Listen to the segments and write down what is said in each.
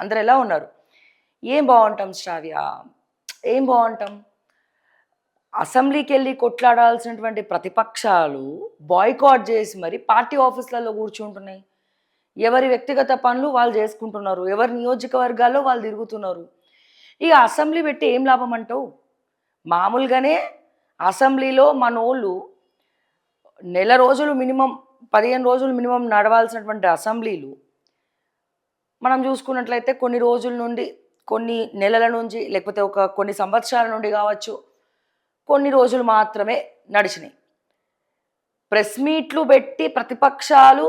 అందరు ఎలా ఉన్నారు? ఏం బావుంటాం శ్రావ్య, ఏం బావుంటాం? అసెంబ్లీకెళ్ళి కొట్లాడాల్సినటువంటి ప్రతిపక్షాలు బాయ్‌కాట్ జేసి మరి పార్టీ ఆఫీస్‌లలో కూర్చుంటున్నాయి. ఎవరి వ్యక్తిగత పనులు వాళ్ళు జేసుకుంటున్నారు. ఎవరి నియోజకవర్గాల్లో వాళ్ళు తిరుగుతున్నారు. ఇగ అసెంబ్లీ పెట్టి ఏం లాభం అంటావు? మామూలుగానే అసెంబ్లీలో మనోళ్ళు నెల రోజులు మినిమమ్ 15 రోజులు మినిమమ్ నడవాల్సినటువంటి అసెంబ్లీలు మనం చూసుకున్నట్లయితే కొన్ని రోజుల నుండి, కొన్ని నెలల నుంచి లేకపోతే కొన్ని సంవత్సరాల నుండి కావచ్చు, కొన్ని రోజులు మాత్రమే నడిచినాయి. ప్రెస్ మీట్లు పెట్టి ప్రతిపక్షాలు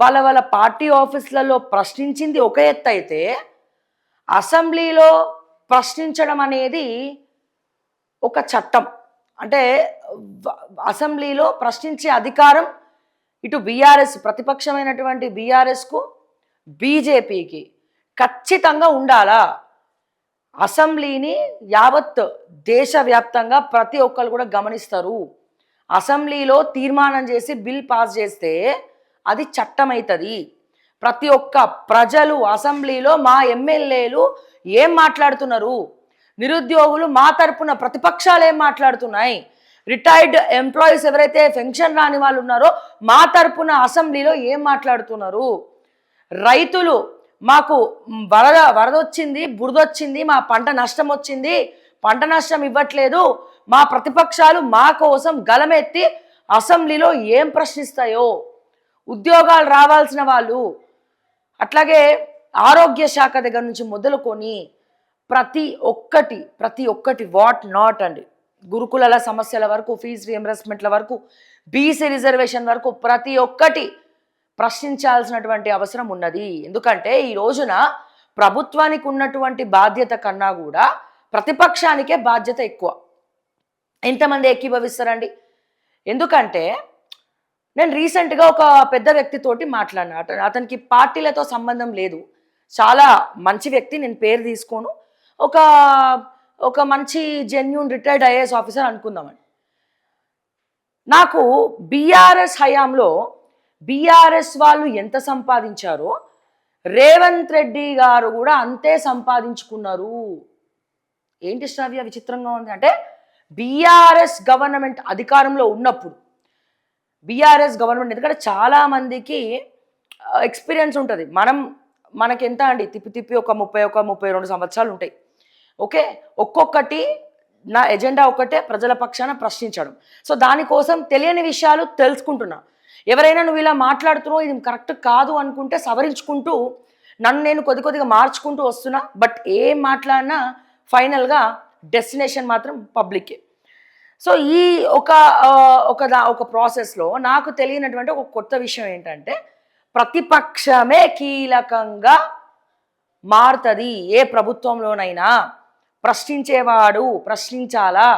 వాళ్ళ పార్టీ ఆఫీస్‌లలో ప్రశ్నించింది ఒక ఎత్తయితే, అసెంబ్లీలో ప్రశ్నించడం అనేది ఒక చట్టం. అంటే వ అసెంబ్లీలో ప్రశ్నించే అధికారం ఇటు బీఆర్ఎస్ ప్రతిపక్షమైనటువంటి బీఆర్ఎస్‌కు, బీజేపీకి ఖచ్చితంగా ఉండాలా? అసెంబ్లీని యావత్ దేశవ్యాప్తంగా ప్రతి ఒక్కరు కూడా గమనిస్తారు. అసెంబ్లీలో తీర్మానం చేసి బిల్ పాస్ చేస్తే అది చట్టమైతది. ప్రతి ఒక్క ప్రజలు అసెంబ్లీలో మా ఎమ్మెల్యేలు ఏం మాట్లాడుతున్నారు? నిరుద్యోగులు మా తరపున ప్రతిపక్షాలు ఏం మాట్లాడుతున్నాయి? రిటైర్డ్ ఎంప్లాయీస్ ఎవరైతే పెన్షన్ రాని వాళ్ళు ఉన్నారో మా తరపున అసెంబ్లీలో ఏం మాట్లాడుతున్నారు? రైతులు మాకు వరదొచ్చింది, బురదొచ్చింది, మా పంట నష్టం వచ్చింది, పంట నష్టం ఇవ్వట్లేదు, మా ప్రతిపక్షాలు మా కోసం గలమెత్తి అసెంబ్లీలో ఏం ప్రశ్నిస్తాయో, ఉద్యోగాలు రావాల్సిన వాళ్ళు, అట్లాగే ఆరోగ్య శాఖ దగ్గర నుంచి మొదలుకొని ప్రతి ఒక్కటి వాట్ నాట్ అండి, గురుకులాల సమస్యల వరకు, ఫీజు రియంబర్స్మెంట్ల వరకు, బీసీ రిజర్వేషన్ వరకు ప్రతి ఒక్కటి ప్రశ్నించాల్సినటువంటి అవసరం ఉన్నది. ఎందుకంటే ఈ రోజున ప్రభుత్వానికి ఉన్నటువంటి బాధ్యత కన్నా కూడా ప్రతిపక్షానికే బాధ్యత ఎక్కువ. ఎంతమంది ఏకీభవిస్తారండి? ఎందుకంటే నేను రీసెంట్గా ఒక పెద్ద వ్యక్తితోటి మాట్లాడినా. అతనికి పార్టీలతో సంబంధం లేదు, చాలా మంచి వ్యక్తి, నేను పేరు తీసుకోను. ఒక ఒక మంచి జెన్యూన్ రిటైర్డ్ ఐఏఎస్ ఆఫీసర్ అనుకుందామని. నాకు బీఆర్ఎస్ హయాంలో బీఆర్ఎస్ వాళ్ళు ఎంత సంపాదించారో రేవంత్ రెడ్డి గారు కూడా అంతే సంపాదించుకున్నారు. ఏంటి శ్రావ్య విచిత్రంగా ఉంది అంటే, బీఆర్ఎస్ గవర్నమెంట్ అధికారంలో ఉన్నప్పుడు, బీఆర్ఎస్ గవర్నమెంట్ ఎందుకంటే చాలామందికి ఎక్స్పీరియన్స్ ఉంటుంది. మనకెంత అండి తిప్పి ఒక 32 సంవత్సరాలు ఉంటాయి. ఓకే, ఒక్కొక్కటి నా ఎజెండా ఒకటే, ప్రజల పక్షాన ప్రశ్నించడం. సో దానికోసం తెలియని విషయాలు తెలుసుకుంటున్నా. ఎవరైనా నువ్వు ఇలా మాట్లాడుతున్నావు, ఇది కరెక్ట్ కాదు అనుకుంటే సవరించుకుంటూ నన్ను నేను కొద్దిగా మార్చుకుంటూ వస్తున్నా. బట్ ఏం మాట్లాడినా ఫైనల్గా డెస్టినేషన్ మాత్రం పబ్లికే. సో ఈ ఒక ప్రాసెస్లో నాకు తెలియనటువంటి ఒక కొత్త విషయం ఏంటంటే, ప్రతిపక్షమే కీలకంగా మారుతుంది ఏ ప్రభుత్వంలోనైనా. ప్రశ్నించేవాడు ప్రశ్నించాలా,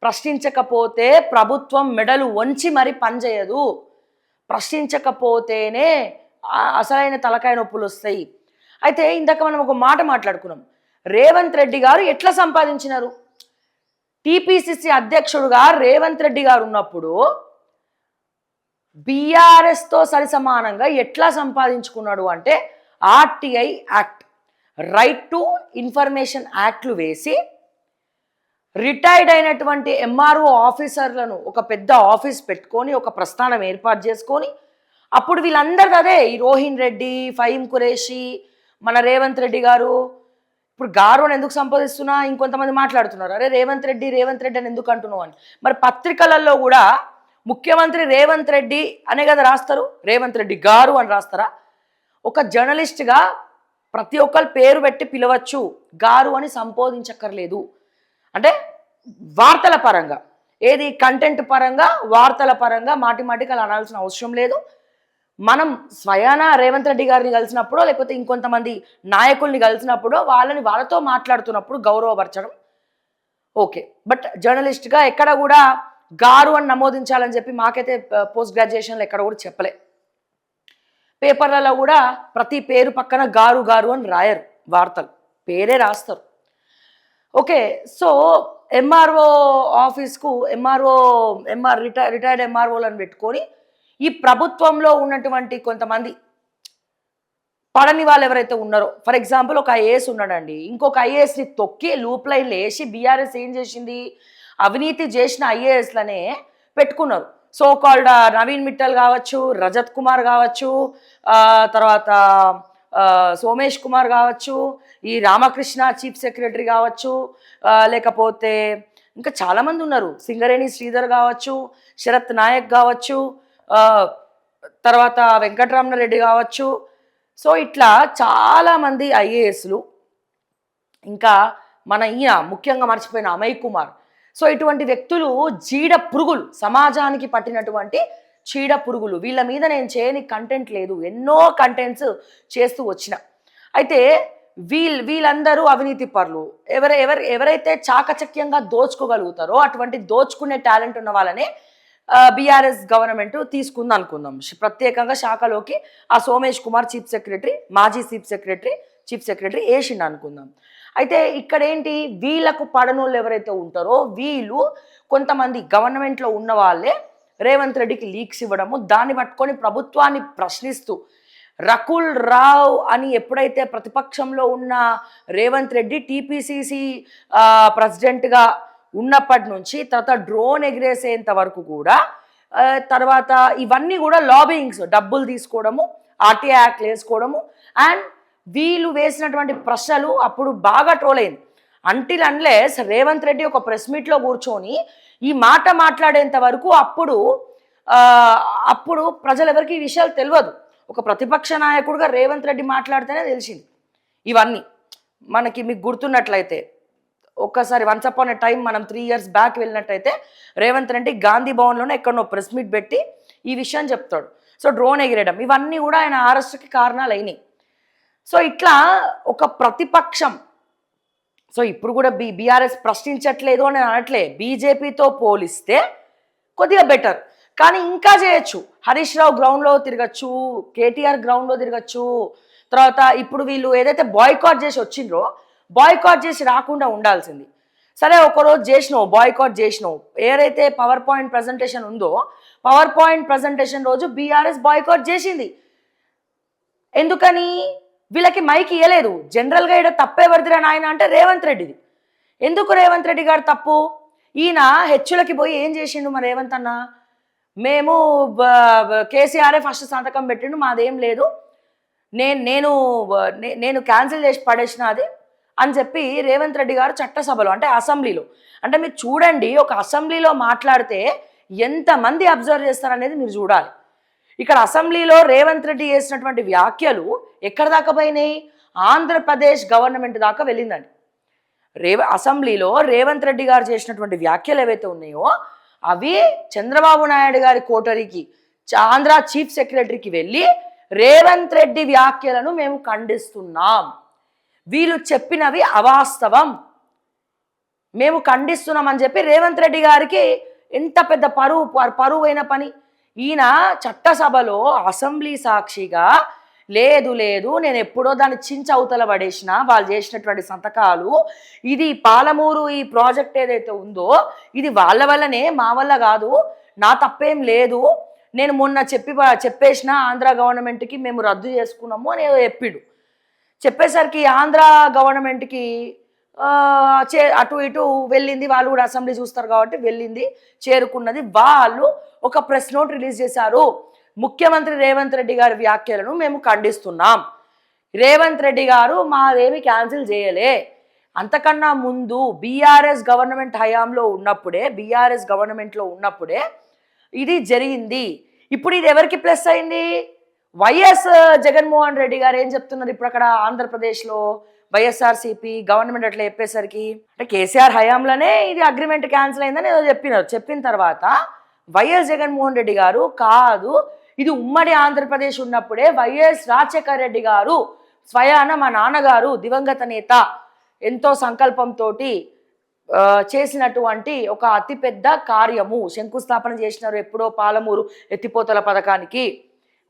ప్రశ్నించకపోతే ప్రభుత్వం మెడలు వంచి మరి పనిచేయదు. ప్రశ్నించకపోతేనే అసలైన తలకాయ నొప్పులు వస్తాయి. అయితే ఇందాక మనం ఒక మాట మాట్లాడుకున్నాం, రేవంత్ రెడ్డి గారు ఎట్లా సంపాదించినారు? టీపీసీసీ అధ్యక్షుడుగా రేవంత్ రెడ్డి గారు ఉన్నప్పుడు బీఆర్ఎస్తో సరి సమానంగా ఎట్లా సంపాదించుకున్నాడు అంటే, RTI act, right to information యాక్ట్లు వేసి రిటైర్డ్ అయినటువంటి ఎంఆర్ఓ ఆఫీసర్లను ఒక పెద్ద ఆఫీస్ పెట్టుకొని ఒక ప్రస్థానం ఏర్పాటు చేసుకొని, అప్పుడు వీళ్ళందరిది అదే, ఈ రోహిన్ రెడ్డి, ఫహీం ఖురేషి, మన రేవంత్ రెడ్డి గారు. ఇప్పుడు గారు అని ఎందుకు సంపాదిస్తున్నా ఇంకొంతమంది మాట్లాడుతున్నారు, అరే రేవంత్ రెడ్డి అని ఎందుకు అంటున్నావు అని. మరి పత్రికలలో కూడా ముఖ్యమంత్రి రేవంత్ రెడ్డి అనే కదా రాస్తారు, రేవంత్ రెడ్డి గారు అని రాస్తారా? ఒక జర్నలిస్ట్గా ప్రతి ఒక్కరు పేరు పెట్టి పిలవచ్చు, గారు అని సంబోధించక్కర్లేదు. అంటే వార్తల పరంగా, ఏది కంటెంట్ పరంగా, వార్తల పరంగా మాటిమాటికి అలా అనాల్సిన అవసరం లేదు. మనం స్వయానా రేవంత్ రెడ్డి గారిని కలిసినప్పుడో లేకపోతే ఇంకొంతమంది నాయకుల్ని కలిసినప్పుడో వాళ్ళతో మాట్లాడుతున్నప్పుడు గౌరవపరచడం ఓకే. బట్ జర్నలిస్ట్గా ఎక్కడ కూడా గారు అని నమోదించాలని చెప్పి మాకైతే పోస్ట్ గ్రాడ్యుయేషన్లో ఎక్కడ కూడా చెప్పలే. పేపర్లలో కూడా ప్రతి పేరు పక్కన గారు అని రాయరు, వార్తలు పేరే రాస్తారు. ఓకే, సో ఎంఆర్ఓ ఆఫీస్కు రిటైర్డ్ ఎంఆర్ఓలను పెట్టుకొని ఈ ప్రభుత్వంలో ఉన్నటువంటి కొంతమంది పడని వాళ్ళు ఎవరైతే ఉన్నారో, ఫర్ ఎగ్జాంపుల్ ఒక ఐఏఎస్ ఉన్నాడండి, ఇంకొక ఐఏఎస్ని తొక్కి లూప్ లైన్లు వేసి బీఆర్ఎస్ ఏం చేసింది, అవినీతి చేసిన ఐఏఎస్లనే పెట్టుకున్నారు. సో కాల్డ్ నవీన్ మిట్టల్ కావచ్చు, రజత్ కుమార్ కావచ్చు, తర్వాత సోమేష్ కుమార్ కావచ్చు, ఈ రామకృష్ణ చీఫ్ సెక్రటరీ కావచ్చు, లేకపోతే ఇంకా చాలామంది ఉన్నారు, సింగరేణి శ్రీధర్ కావచ్చు, శరత్ నాయక్ కావచ్చు, తర్వాత వెంకటరమణారెడ్డి కావచ్చు. సో ఇట్లా చాలామంది ఐఏఎస్లు, ఇంకా మన ఈయన ముఖ్యంగా మర్చిపోయిన అమయ్ కుమార్. సో ఇటువంటి వ్యక్తులు చీడ పురుగులు, సమాజానికి పట్టినటువంటి చీడ పురుగులు. వీళ్ళ మీద నేను చేయని కంటెంట్ లేదు, ఎన్నో కంటెంట్స్ చేస్తూ వచ్చిన. అయితే వీళ్ళందరూ అవినీతి పరులు. ఎవరైతే చాకచక్యంగా దోచుకోగలుగుతారో అటువంటి దోచుకునే టాలెంట్ ఉన్న వాళ్ళనే బీఆర్ఎస్ గవర్నమెంట్ తీసుకుంది అనుకుందాం. ప్రత్యేకంగా శాఖలోకి ఆ సోమేష్ కుమార్ చీఫ్ సెక్రటరీ, మాజీ చీఫ్ సెక్రటరీ వేసిండు అనుకుందాం. అయితే ఇక్కడ ఏంటి, వీళ్ళకు పడనోళ్ళు ఎవరైతే ఉంటారో వీళ్ళు కొంతమంది గవర్నమెంట్లో ఉన్న వాళ్ళే రేవంత్ రెడ్డికి లీక్స్ ఇవ్వడము, దాన్ని పట్టుకొని ప్రభుత్వాన్ని ప్రశ్నిస్తూ రకుల్ రావ్ అని ఎప్పుడైతే ప్రతిపక్షంలో ఉన్న రేవంత్ రెడ్డి టీపీసీసీ ప్రెసిడెంట్గా ఉన్నప్పటి నుంచి, తర్వాత డ్రోన్ ఎగిరేసేంత వరకు కూడా, తర్వాత ఇవన్నీ కూడా లాబింగ్స్, డబ్బులు తీసుకోవడము, ఆర్టీఐ యాక్ట్లు వేసుకోవడము, అండ్ వీళ్ళు వేసినటువంటి ప్రశ్నలు అప్పుడు బాగా ట్రోల్ అయింది. అంటిల్ అన్లెస్ రేవంత్ రెడ్డి ఒక ప్రెస్ మీట్లో కూర్చొని ఈ మాట మాట్లాడేంత వరకు అప్పుడు ప్రజలెవరికి ఈ విషయాలు తెలియదు. ఒక ప్రతిపక్ష నాయకుడిగా రేవంత్ రెడ్డి మాట్లాడితేనే తెలిసింది ఇవన్నీ. మీకు గుర్తున్నట్లయితే ఒక్కసారి వన్స్ అపాన్ ఎ టైం మనం 3 years బ్యాక్ వెళ్ళినట్టయితే రేవంత్ రెడ్డి గాంధీ భవన్లోనే ఎక్కడో ప్రెస్ మీట్ పెట్టి ఈ విషయం చెప్తాడు. సో డ్రోన్ ఎగిరేయడం ఇవన్నీ కూడా ఆయన అరెస్ట్కి కారణాలు అయినాయి. సో ఇట్లా ఒక ప్రతిపక్షం, సో ఇప్పుడు కూడా బీఆర్ఎస్ ప్రశ్నించట్లేదు అని అనట్లే, బీజేపీతో పోలిస్తే కొద్దిగా బెటర్, కానీ ఇంకా చేయొచ్చు. హరీష్ రావు గ్రౌండ్లో తిరగచ్చు, కేటీఆర్ గ్రౌండ్లో తిరగచ్చు. తర్వాత ఇప్పుడు వీళ్ళు ఏదైతే బాయ్కాట్ చేసి వచ్చిండ్రో, బాయ్కాట్ చేసి రాకుండా ఉండాల్సింది. సరే ఒకరోజు చేసినావు, బాయ్కాట్ చేసినావు, ఏదైతే పవర్ పాయింట్ ప్రజెంటేషన్ ఉందో పవర్ పాయింట్ ప్రజెంటేషన్ రోజు బీఆర్ఎస్ బాయ్కాట్ చేసింది. ఎందుకని, వీళ్ళకి మైక్ ఇవ్వలేదు. జనరల్గా ఇక్కడ తప్పెవరిదిరా నాయన అంటే రేవంత్ రెడ్డిది. ఎందుకు రేవంత్ రెడ్డి గారు తప్పు? ఈయన హెచ్చులకి పోయి ఏం చేసిండు మా రేవంత్ అన్న, మేము కేసీఆర్ఏ ఫస్ట్ సంతకం పెట్టిండు, మాదేం లేదు, నేను క్యాన్సిల్ చేసి పడేసిన అది అని చెప్పి రేవంత్ రెడ్డి గారు చట్టసభలో, అంటే అసెంబ్లీలో, అంటే మీరు చూడండి, ఒక అసెంబ్లీలో మాట్లాడితే ఎంతమంది అబ్జర్వ్ చేస్తారనేది మీరు చూడాలి. ఇక్కడ అసెంబ్లీలో రేవంత్ రెడ్డి చేసినటువంటి వ్యాఖ్యలు ఎక్కడ దాకా పోయినాయి, ఆంధ్రప్రదేశ్ గవర్నమెంట్ దాకా వెళ్ళిందండి. అసెంబ్లీలో రేవంత్ రెడ్డి గారు చేసినటువంటి వ్యాఖ్యలు ఏవైతే ఉన్నాయో అవి చంద్రబాబు నాయుడు గారి కోటరీకి, ఆంధ్ర చీఫ్ సెక్రటరీకి వెళ్ళి రేవంత్ రెడ్డి వ్యాఖ్యలను మేము ఖండిస్తున్నాం, వీళ్ళు చెప్పినవి అవాస్తవం, మేము ఖండిస్తున్నాం అని చెప్పి రేవంత్ రెడ్డి గారికి ఎంత పెద్ద పరువైన పని. ఈయన చట్టసభలో అసెంబ్లీ సాక్షిగా లేదు నేను ఎప్పుడో దాన్ని చించవతల పడేసిన, వాళ్ళు చేసినటువంటి సంతకాలు, ఇది పాలమూరు ఈ ప్రాజెక్ట్ ఏదైతే ఉందో ఇది వాళ్ళ వల్లనే, మా వల్ల కాదు, నా తప్పేం లేదు, నేను మొన్న చెప్పేసిన ఆంధ్ర గవర్నమెంట్కి మేము రద్దు చేసుకున్నాము అని చెప్పేసరికి ఆంధ్ర గవర్నమెంట్కి అటు ఇటు వెళ్ళింది, వాళ్ళు కూడా అసెంబ్లీ చూస్తారు కాబట్టి వెళ్ళింది, చేరుకున్నది. వాళ్ళు ఒక ప్రెస్ నోట్ రిలీజ్ చేశారు, ముఖ్యమంత్రి రేవంత్ రెడ్డి గారి వ్యాఖ్యలను మేము ఖండిస్తున్నాం, రేవంత్ రెడ్డి గారు మాదేమి క్యాన్సిల్ చేయలే, అంతకన్నా ముందు బీఆర్ఎస్ గవర్నమెంట్లో ఉన్నప్పుడే ఇది జరిగింది. ఇప్పుడు ఇది ఎవరికి ప్లస్ అయింది, వైఎస్ జగన్మోహన్ రెడ్డి గారు ఏం చెప్తున్నారు ఇప్పుడు అక్కడ ఆంధ్రప్రదేశ్లో, వైఎస్ఆర్సీపీ గవర్నమెంట్ అట్లా చెప్పేసరికి, అంటే కేసీఆర్ హయాంలోనే ఇది అగ్రిమెంట్ క్యాన్సిల్ అయిందని ఏదో చెప్పిన తర్వాత వైఎస్ జగన్మోహన్ రెడ్డి గారు కాదు, ఇది ఉమ్మడి ఆంధ్రప్రదేశ్ ఉన్నప్పుడే వైఎస్ రాజశేఖర రెడ్డి గారు స్వయాన మా నాన్నగారు దివంగత నేత ఎంతో సంకల్పంతో చేసినటువంటి ఒక అతిపెద్ద కార్యము, శంకుస్థాపన చేసినారు ఎప్పుడో పాలమూరు ఎత్తిపోతల పథకానికి.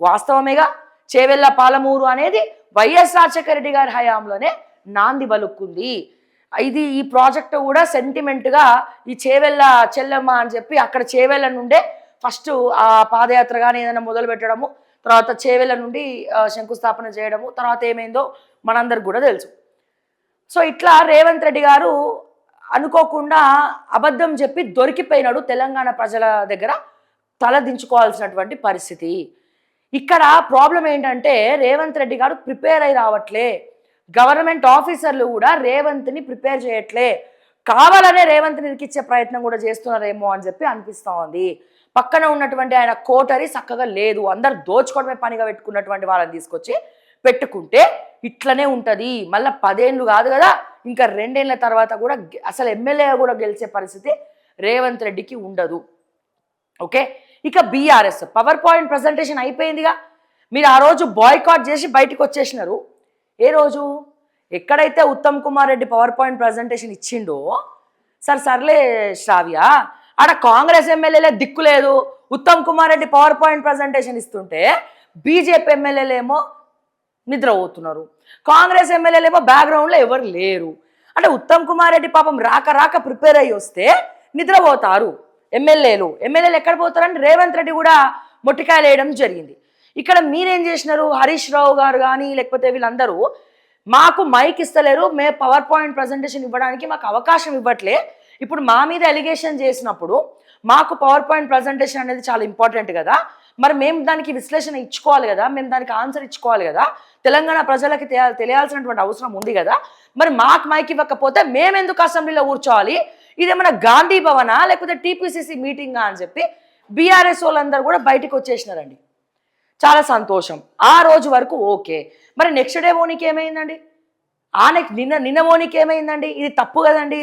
వాస్తవమేగా, చేవెళ్ళ పాలమూరు అనేది వైఎస్ రాజశేఖర రెడ్డి గారి హయాంలోనే నాంది బలుక్కుంది. ఈ ప్రాజెక్టు కూడా సెంటిమెంట్గా ఈ చేవెళ్ళ చెల్లెమ్మ అని చెప్పి అక్కడ చేవెళ్ళ నుండే ఫస్ట్ ఆ పాదయాత్ర కానీ ఏదైనా మొదలు పెట్టడము, తర్వాత చేవెళ్ళ నుండి శంకుస్థాపన చేయడము, తర్వాత ఏమైందో మనందరికి కూడా తెలుసు. సో ఇట్లా రేవంత్ రెడ్డి గారు అనుకోకుండా అబద్ధం చెప్పి దొరికిపోయినాడు తెలంగాణ ప్రజల దగ్గర తలదించుకోవాల్సినటువంటి పరిస్థితి. ఇక్కడ ప్రాబ్లం ఏంటంటే రేవంత్ రెడ్డి గారు ప్రిపేర్ అయి రావట్లే, గవర్నమెంట్ ఆఫీసర్లు కూడా రేవంత్ని ప్రిపేర్ చేయట్లే, కావాలనే రేవంత్ని ఇరికిచ్చే ప్రయత్నం కూడా చేస్తున్నారేమో అని చెప్పి అనిపిస్తూ ఉంది. పక్కన ఉన్నటువంటి ఆయన కోటరీ చక్కగా లేదు, అందరు దోచుకోవడమే పనిగా పెట్టుకున్నటువంటి వాళ్ళని తీసుకొచ్చి పెట్టుకుంటే ఇట్లనే ఉంటుంది. మళ్ళీ 10 ఏళ్ళు కాదు కదా, ఇంకా 2 ఏళ్ల తర్వాత కూడా అసలు ఎమ్మెల్యే కూడా గెలిచే పరిస్థితి రేవంత్ రెడ్డికి ఉండదు. ఓకే, ఇక బీఆర్ఎస్ పవర్ పాయింట్ ప్రజెంటేషన్ అయిపోయిందిగా. మీరు ఆ రోజు బాయ్కాట్ చేసి బయటకు వచ్చేసినారు. ఏ రోజు ఎక్కడైతే Uttam Kumar Reddy power point presentation ఇచ్చిండో, సర్లే శ్రావ్య, ఆడ కాంగ్రెస్ ఎమ్మెల్యేలే దిక్కు లేదు, Uttam Kumar Reddy power point presentation ఇస్తుంటే బీజేపీ ఎమ్మెల్యేలేమో నిద్రపోతున్నారు, కాంగ్రెస్ ఎమ్మెల్యేలేమో బ్యాక్గ్రౌండ్లో ఎవరు లేరు. అంటే ఉత్తమ్ కుమార్ రెడ్డి పాపం రాక ప్రిపేర్ అయ్యి వస్తే నిద్రపోతారు ఎమ్మెల్యేలు ఎక్కడ పోతారని రేవంత్ రెడ్డి కూడా మొట్టికాయలు వేయడం జరిగింది. ఇక్కడ మీరేం చేసినారు, హరీష్ రావు గారు కానీ లేకపోతే వీళ్ళందరూ మాకు మైక్ ఇస్తలేరు, మే పవర్ పాయింట్ ప్రజెంటేషన్ ఇవ్వడానికి మాకు అవకాశం ఇవ్వట్లే, ఇప్పుడు మా మీద ఎలిగేషన్ చేసినప్పుడు మాకు పవర్ పాయింట్ ప్రజెంటేషన్ అనేది చాలా ఇంపార్టెంట్ కదా, మరి మేము దానికి విశ్లేషణ ఇచ్చుకోవాలి కదా, మేము దానికి ఆన్సర్ ఇచ్చుకోవాలి కదా, తెలంగాణ ప్రజలకి తెలియాల్సినటువంటి అవసరం ఉంది కదా, మరి మాకు మైక్ ఇవ్వకపోతే మేమెందుకు అసెంబ్లీలో కూర్చోవాలి, ఇదేమన్నా గాంధీ భవనా లేకపోతే టీపీసీసీ మీటింగా అని చెప్పి బీఆర్ఎస్ వాళ్ళందరూ కూడా బయటకు వచ్చేసినారండి. చాలా సంతోషం, ఆ రోజు వరకు ఓకే. మరి నెక్స్ట్ డే మోనికి ఏమైందండి, నిన్న మోనికి ఏమైందండి? ఇది తప్పు కదండి,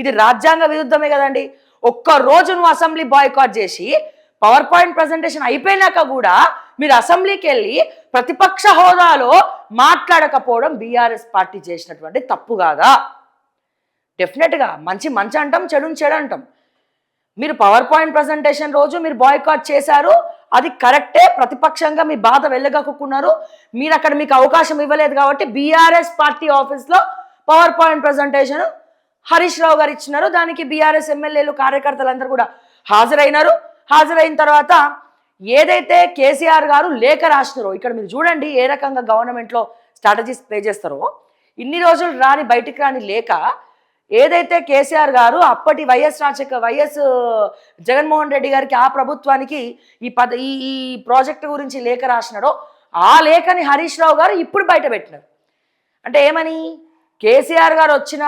ఇది రాజ్యాంగ విరుద్ధమే కదండి. ఒక్క రోజు నువ్వు అసెంబ్లీ బాయ్కాట్ చేసి పవర్ పాయింట్ ప్రజెంటేషన్ అయిపోయినాక కూడా మీరు అసెంబ్లీకి వెళ్ళి ప్రతిపక్ష హోదాలో మాట్లాడకపోవడం బీఆర్ఎస్ పార్టీ చేసినటువంటి తప్పు కాదా? డెఫినెట్గా మంచి అంటాం, చెడు అంటాం. మీరు పవర్ పాయింట్ ప్రజెంటేషన్ రోజు మీరు బాయ్కాట్ చేశారు, అది కరెక్టే, ప్రతిపక్షంగా మీ బాధ వెళ్ళగక్కున్నారు, మీరు అక్కడ మీకు అవకాశం ఇవ్వలేదు కాబట్టి బీఆర్ఎస్ పార్టీ ఆఫీస్లో power point presentation Harish Rao గారు ఇచ్చినారు, దానికి బీఆర్ఎస్ ఎమ్మెల్యేలు కార్యకర్తలందరూ కూడా హాజరైనారు. హాజరైన తర్వాత ఏదైతే కేసీఆర్ గారు లేఖ రాసినారో, ఇక్కడ మీరు చూడండి ఏ రకంగా గవర్నమెంట్లో స్ట్రాటజీస్ ప్లే చేస్తారో, ఇన్ని రోజులు బయటికి రాని లేఖ ఏదైతే కేసీఆర్ గారు అప్పటి వైఎస్ జగన్మోహన్ రెడ్డి గారికి, ఆ ప్రభుత్వానికి ఈ ప్రాజెక్టు గురించి లేఖ రాసినాడో, ఆ లేఖని హరీష్ రావు గారు ఇప్పుడు బయట పెట్టినారు. అంటే ఏమని, కేసీఆర్ గారు వచ్చిన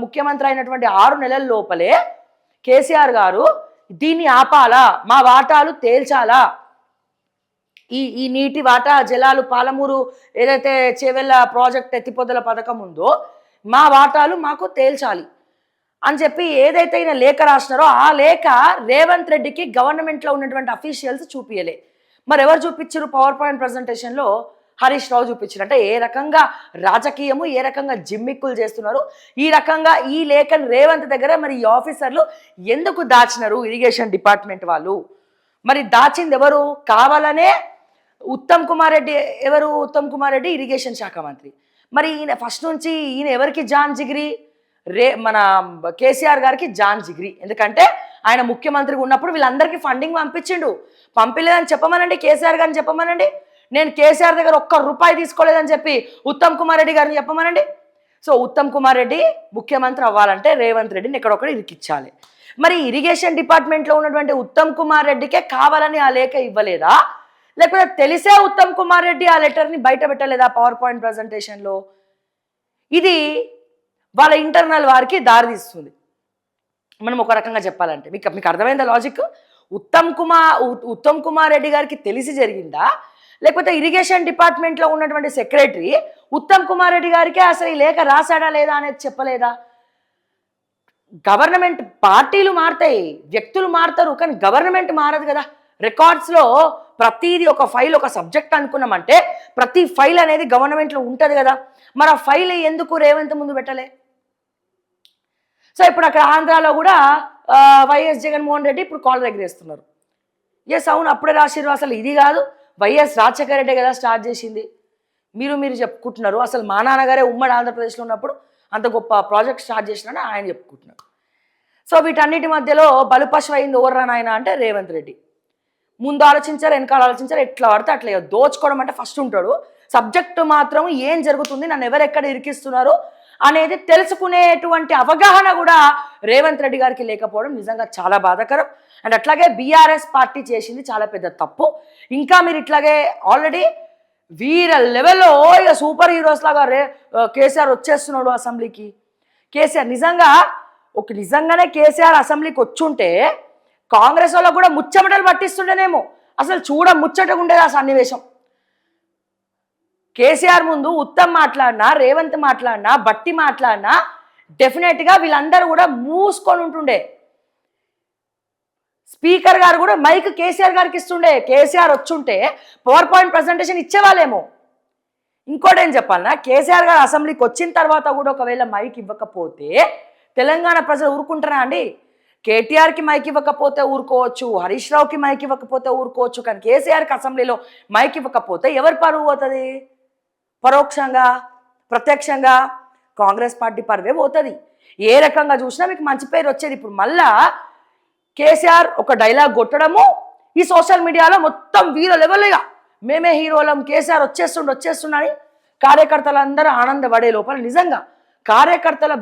ముఖ్యమంత్రి అయినటువంటి 6 నెలల లోపలే కేసీఆర్ గారు దీన్ని ఆపాలా, మా వాటాలు తేల్చాలా, ఈ నీటి వాటా జలాలు పాలమూరు ఏదైతే చేవెళ్ళ ప్రాజెక్ట్ ఎత్తిపోతల పథకం ఉందో మా వాటాలు మాకు తేల్చాలి అని చెప్పి ఏదైతే ఈయన లేఖ రాసినారో, ఆ లేఖ రేవంత్ రెడ్డికి గవర్నమెంట్లో ఉన్నటువంటి అఫీషియల్స్ చూపించలే. మరి ఎవరు చూపించారు పవర్ పాయింట్ ప్రజెంటేషన్లో? హరీష్ రావు చూపించారు. అంటే ఏ రకంగా రాజకీయము, ఏ రకంగా జిమ్మిక్కులు చేస్తున్నారు, ఈ రకంగా ఈ లేఖను రేవంత్ దగ్గర మరి ఈ ఆఫీసర్లు ఎందుకు దాచినారు ఇరిగేషన్ డిపార్ట్మెంట్ వాళ్ళు? మరి దాచింది ఎవరు? కావాలనే ఉత్తమ్ కుమార్ రెడ్డి. ఎవరు ఉత్తమ్ కుమార్ రెడ్డి? ఇరిగేషన్ శాఖ మంత్రి. మరి ఈయన ఫస్ట్ నుంచి ఈయన ఎవరికి జాన్ జిగిరి? మన కేసీఆర్ గారికి జాన్ జిగిరి. ఎందుకంటే ఆయన ముఖ్యమంత్రిగా ఉన్నప్పుడు వీళ్ళందరికీ ఫండింగ్ పంపించిండు. పంపించలేదని చెప్పమనండి, కేసీఆర్ గారిని చెప్పమనండి. నేను కేసీఆర్ దగ్గర ₹1 తీసుకోలేదని చెప్పి ఉత్తమ్ కుమార్ రెడ్డి గారిని చెప్పమనండి. సో ఉత్తమ్ కుమార్ రెడ్డి ముఖ్యమంత్రి అవ్వాలంటే రేవంత్ రెడ్డిని ఎక్కడొక్కడ ఇరికిచ్చాలి. మరి ఇరిగేషన్ డిపార్ట్మెంట్లో ఉన్నటువంటి ఉత్తమ్ కుమార్ రెడ్డికే కావాలని ఆ లేఖ ఇవ్వలేదా, లేకపోతే తెలిసే ఉత్తమ్ కుమార్ రెడ్డి ఆ లెటర్ని బయట పెట్టలేదా పవర్ పాయింట్ ప్రజెంటేషన్లో? ఇది వాళ్ళ ఇంటర్నల్ వారికి దారితీస్తుంది. మనం ఒక రకంగా చెప్పాలంటే మీకు అర్థమైందా లాజిక్? ఉత్తమ్ కుమార్ రెడ్డి గారికి తెలిసి జరిగిందా, లేకపోతే ఇరిగేషన్ డిపార్ట్మెంట్లో ఉన్నటువంటి సెక్రటరీ ఉత్తమ్ కుమార్ రెడ్డి గారికే అసలు ఈ లేఖ రాశాడా లేదా అనేది చెప్పలేదా? గవర్నమెంట్ పార్టీలు మారుతాయి, వ్యక్తులు మారుతారు, కానీ గవర్నమెంట్ మారదు కదా. రికార్డ్స్లో ప్రతిదీ ఒక ఫైల్, ఒక సబ్జెక్ట్ అనుకున్నామంటే ప్రతి ఫైల్ అనేది గవర్నమెంట్లో ఉంటుంది కదా. మరి ఆ ఫైల్ ఎందుకు రేవంత్ ముందు పెట్టలే? సో ఇప్పుడు అక్కడ ఆంధ్రాలో కూడా వైఎస్ జగన్మోహన్ రెడ్డి ఇప్పుడు కాల్ ఎగరేస్తున్నారు. ఎస్ అవును, అప్పుడే రాసిరు, అసలు ఇది కాదు, వైఎస్ రాజశేఖర రెడ్డి కదా స్టార్ట్ చేసింది, మీరు చెప్పుకుంటున్నారు. అసలు మా నాన్నగారే ఉమ్మడి ఆంధ్రప్రదేశ్లో ఉన్నప్పుడు అంత గొప్ప ప్రాజెక్ట్ స్టార్ట్ చేసినా ఆయన చెప్పుకుంటున్నారు. సో వీటన్నిటి మధ్యలో బలుపశు అయింది ఓర్రా నాయన అంటే రేవంత్ రెడ్డి. ముందు ఆలోచించారు, వెనకాల ఆలోచించారు, ఎట్లా పడితే అట్లా దోచుకోవడం అంటే ఫస్ట్ ఉంటాడు. సబ్జెక్టు మాత్రం ఏం జరుగుతుంది, నన్ను ఎవరెక్కడ ఇరికిస్తున్నారు అనేది తెలుసుకునేటువంటి అవగాహన కూడా రేవంత్ రెడ్డి గారికి లేకపోవడం నిజంగా చాలా బాధాకరం. అండ్ అట్లాగే బీఆర్ఎస్ పార్టీ చేసింది చాలా పెద్ద తప్పు. ఇంకా మీరు ఇట్లాగే ఆల్రెడీ వీర లెవెల్లో ఇక సూపర్ హీరోస్ లాగా కేసీఆర్ వచ్చేస్తున్నాడు అసెంబ్లీకి. కేసీఆర్ నిజంగానే కేసీఆర్ అసెంబ్లీకి వచ్చుంటే కాంగ్రెస్ వాళ్ళకు కూడా ముచ్చమటలు పట్టిస్తుండేనేమో. అసలు ముచ్చటగా ఉండేది ఆ సన్నివేశం. కేసీఆర్ ముందు ఉత్తమ్ మాట్లాడినా, రేవంత్ మాట్లాడినా, బట్టి మాట్లాడినా డెఫినెట్గా వీళ్ళందరూ కూడా మూసుకొని ఉంటుండే. స్పీకర్ గారు కూడా మైక్ కేసీఆర్ గారికి ఇస్తుండే. కేసీఆర్ వచ్చుంటే పవర్ పాయింట్ ప్రజెంటేషన్ ఇచ్చేవాళ్ళేమో. ఇంకోటి ఏం చెప్పాలన్నా, కేసీఆర్ గారు అసెంబ్లీకి వచ్చిన తర్వాత కూడా ఒకవేళ మైక్ ఇవ్వకపోతే తెలంగాణ ప్రజలు ఊరుకుంటారా అండి? కేటీఆర్కి మైక్ ఇవ్వకపోతే ఊరుకోవచ్చు, హరీష్ రావుకి మైక్ ఇవ్వకపోతే ఊరుకోవచ్చు, కానీ కేసీఆర్కి అసెంబ్లీలో మైక్ ఇవ్వకపోతే ఎవరి పరువు పోతుంది? పరోక్షంగా ప్రత్యక్షంగా కాంగ్రెస్ పార్టీ పరువే పోతుంది. ఏ రకంగా చూసినా మీకు మంచి పేరు వచ్చేది. ఇప్పుడు మళ్ళా కేసీఆర్ ఒక డైలాగ్ కొట్టడము ఈ సోషల్ మీడియాలో మొత్తం వీర లెవెల్గా మేమే హీరోలం, కేసీఆర్ వచ్చేస్తుండని కార్యకర్తలందరూ ఆనందపడే లోపల నిజంగా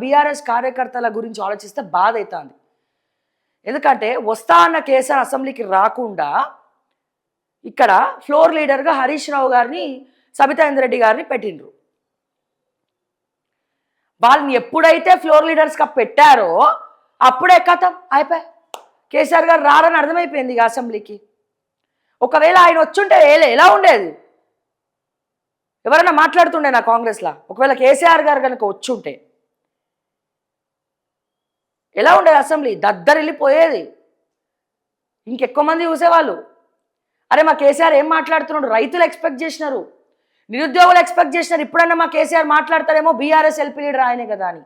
బీఆర్ఎస్ కార్యకర్తల గురించి ఆలోచిస్తే బాధ అవుతుంది. ఎందుకంటే వస్తా అన్న కేసీఆర్ అసెంబ్లీకి రాకుండా ఇక్కడ ఫ్లోర్ లీడర్గా హరీష్ రావు గారిని, సబితా ఇంద్రెడ్డి గారిని పెట్టిండ్రు. వాళ్ళని ఎప్పుడైతే ఫ్లోర్ లీడర్స్గా పెట్టారో అప్పుడే కథం అయిపోయి కేసీఆర్ గారు రారని అర్థమైపోయింది ఇక అసెంబ్లీకి. ఒకవేళ ఆయన వచ్చుంటే ఎలా ఉండేది? ఎవరైనా మాట్లాడుతుండే నా కాంగ్రెస్లో? ఒకవేళ కేసీఆర్ గారు కనుక వచ్చుంటే ఎలా ఉండేది అసెంబ్లీ? దద్దరిల్లిపోయేది. ఇంకెక్కువ మంది చూసేవాళ్ళు. అరే మా కేసీఆర్ ఏం మాట్లాడుతున్నాడు? రైతులు ఎక్స్పెక్ట్ చేసినారు, నిరుద్యోగులు ఎక్స్పెక్ట్ చేసినారు, ఇప్పుడన్నా మా కేసీఆర్ మాట్లాడతారేమో, బీఆర్ఎస్ ఎల్పీ లీడర్ ఆయనే కదా అని.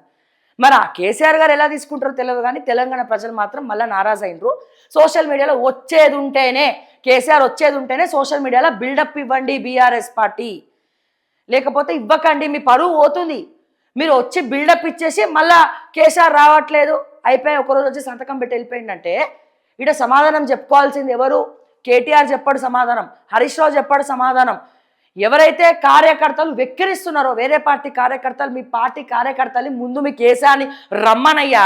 మరి ఆ కేసీఆర్ గారు ఎలా తీసుకుంటారో తెలియదు, కానీ తెలంగాణ ప్రజలు మాత్రం మళ్ళీ నారాజ్ అయినరు. సోషల్ మీడియాలో కేసీఆర్ వచ్చేది ఉంటేనే సోషల్ మీడియాలో బిల్డప్ ఇవ్వండి బీఆర్ఎస్ పార్టీ, లేకపోతే ఇవ్వకండి, మీ పరువు పోతుంది. మీరు వచ్చి బిల్డప్ ఇచ్చేసి మళ్ళా కేసీఆర్ రావట్లేదు అయిపోయి ఒకరోజు వచ్చి సంతకం పెట్టి వెళ్ళిపోయిందంటే ఇక్కడ సమాధానం చెప్పుకోవాల్సింది ఎవరు? కేటీఆర్ చెప్పాడు సమాధానం, హరీష్ రావు చెప్పాడు సమాధానం. ఎవరైతే కార్యకర్తలు వెక్కిరిస్తున్నారో, వేరే పార్టీ కార్యకర్తలు, మీ పార్టీ కార్యకర్తలు ముందు మీ కేసీఆర్ని రమ్మనయ్యా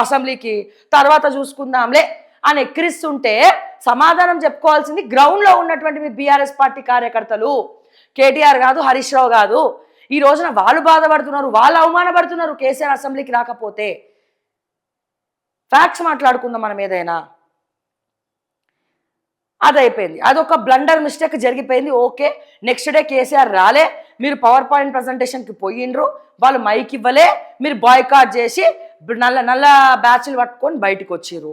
అసెంబ్లీకి, తర్వాత చూసుకుందాంలే అని ఎక్కిరిస్తుంటే సమాధానం చెప్పుకోవాల్సింది గ్రౌండ్లో ఉన్నటువంటి మీ బీఆర్ఎస్ పార్టీ కార్యకర్తలు, కేటీఆర్ కాదు, హరీష్ రావు కాదు. ఈ రోజున వాళ్ళు బాధపడుతున్నారు, వాళ్ళు అవమానపడుతున్నారు కేసీఆర్ అసెంబ్లీకి రాకపోతే. ఫ్యాక్ట్స్ మాట్లాడుకుందాం మనం ఏదైనా. అదైపోయింది, అదొక బ్లండర్ మిస్టేక్ జరిగిపోయింది. ఓకే, నెక్స్ట్ డే కేసీఆర్ రాలే, మీరు పవర్ పాయింట్ ప్రజెంటేషన్కి పోయిండ్రు, వాళ్ళు మైక్ ఇవ్వలే, మీరు బాయ్కాట్ చేసి నల్ల బ్యాచ్లు పట్టుకొని బయటకు వచ్చిర్రు,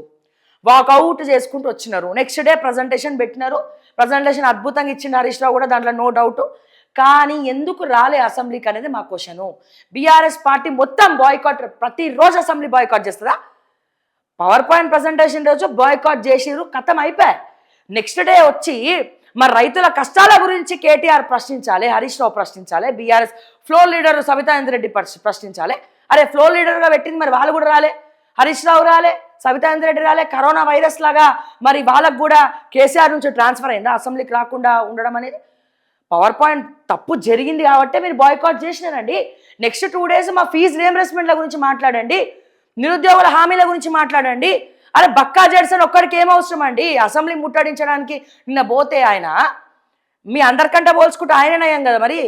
వాకౌట్ చేసుకుంటూ వచ్చినారు. నెక్స్ట్ డే ప్రజెంటేషన్ పెట్టినారు, ప్రజెంటేషన్ అద్భుతంగా ఇచ్చింది హరీష్ రావు కూడా, దాంట్లో నో డౌట్. కానీ ఎందుకు రాలే అసెంబ్లీకి అనేది మా క్వశ్చను. బీఆర్ఎస్ పార్టీ మొత్తం బాయ్కాట్, ప్రతిరోజు అసెంబ్లీ బాయ్కాట్ చేస్తుందా? పవర్ పాయింట్ ప్రజెంటేషన్ రోజు బాయ్కాట్ చేసిర్రు, కథం అయిపోయాయి. నెక్స్ట్ డే వచ్చి మరి రైతుల కష్టాల గురించి కేటీఆర్ ప్రశ్నించాలి, హరీష్ రావు ప్రశ్నించాలి, BRS floor leader Sabitha Indra Reddy ప్రశ్నించాలి. అరే ఫ్లోర్ లీడర్గా పెట్టింది మరి వాళ్ళు కూడా రాలే, హరీష్ రావు రాలే, సబితా ఇంద్రెడ్డి రాలే. కరోనా వైరస్ లాగా మరి వాళ్ళకు కూడా కేసీఆర్ నుంచి ట్రాన్స్ఫర్ అయిందా అసెంబ్లీకి రాకుండా ఉండడం అనేది? పవర్ పాయింట్ తప్పు జరిగింది కాబట్టి మీరు బాయ్కాట్ చేసినారండి. నెక్స్ట్ 2 days మా ఫీజు రియంబర్స్మెంట్ల గురించి మాట్లాడండి, నిరుద్యోగుల హామీల గురించి మాట్లాడండి. అరే బక్కా జడ్సన్ ఒక్కడికి ఏం అవసరం అండి అసెంబ్లీ ముట్టడించడానికి? నిన్న పోతే ఆయన మీ అందరికంటే పోల్చుకుంటే ఆయన నయం కదా. మరి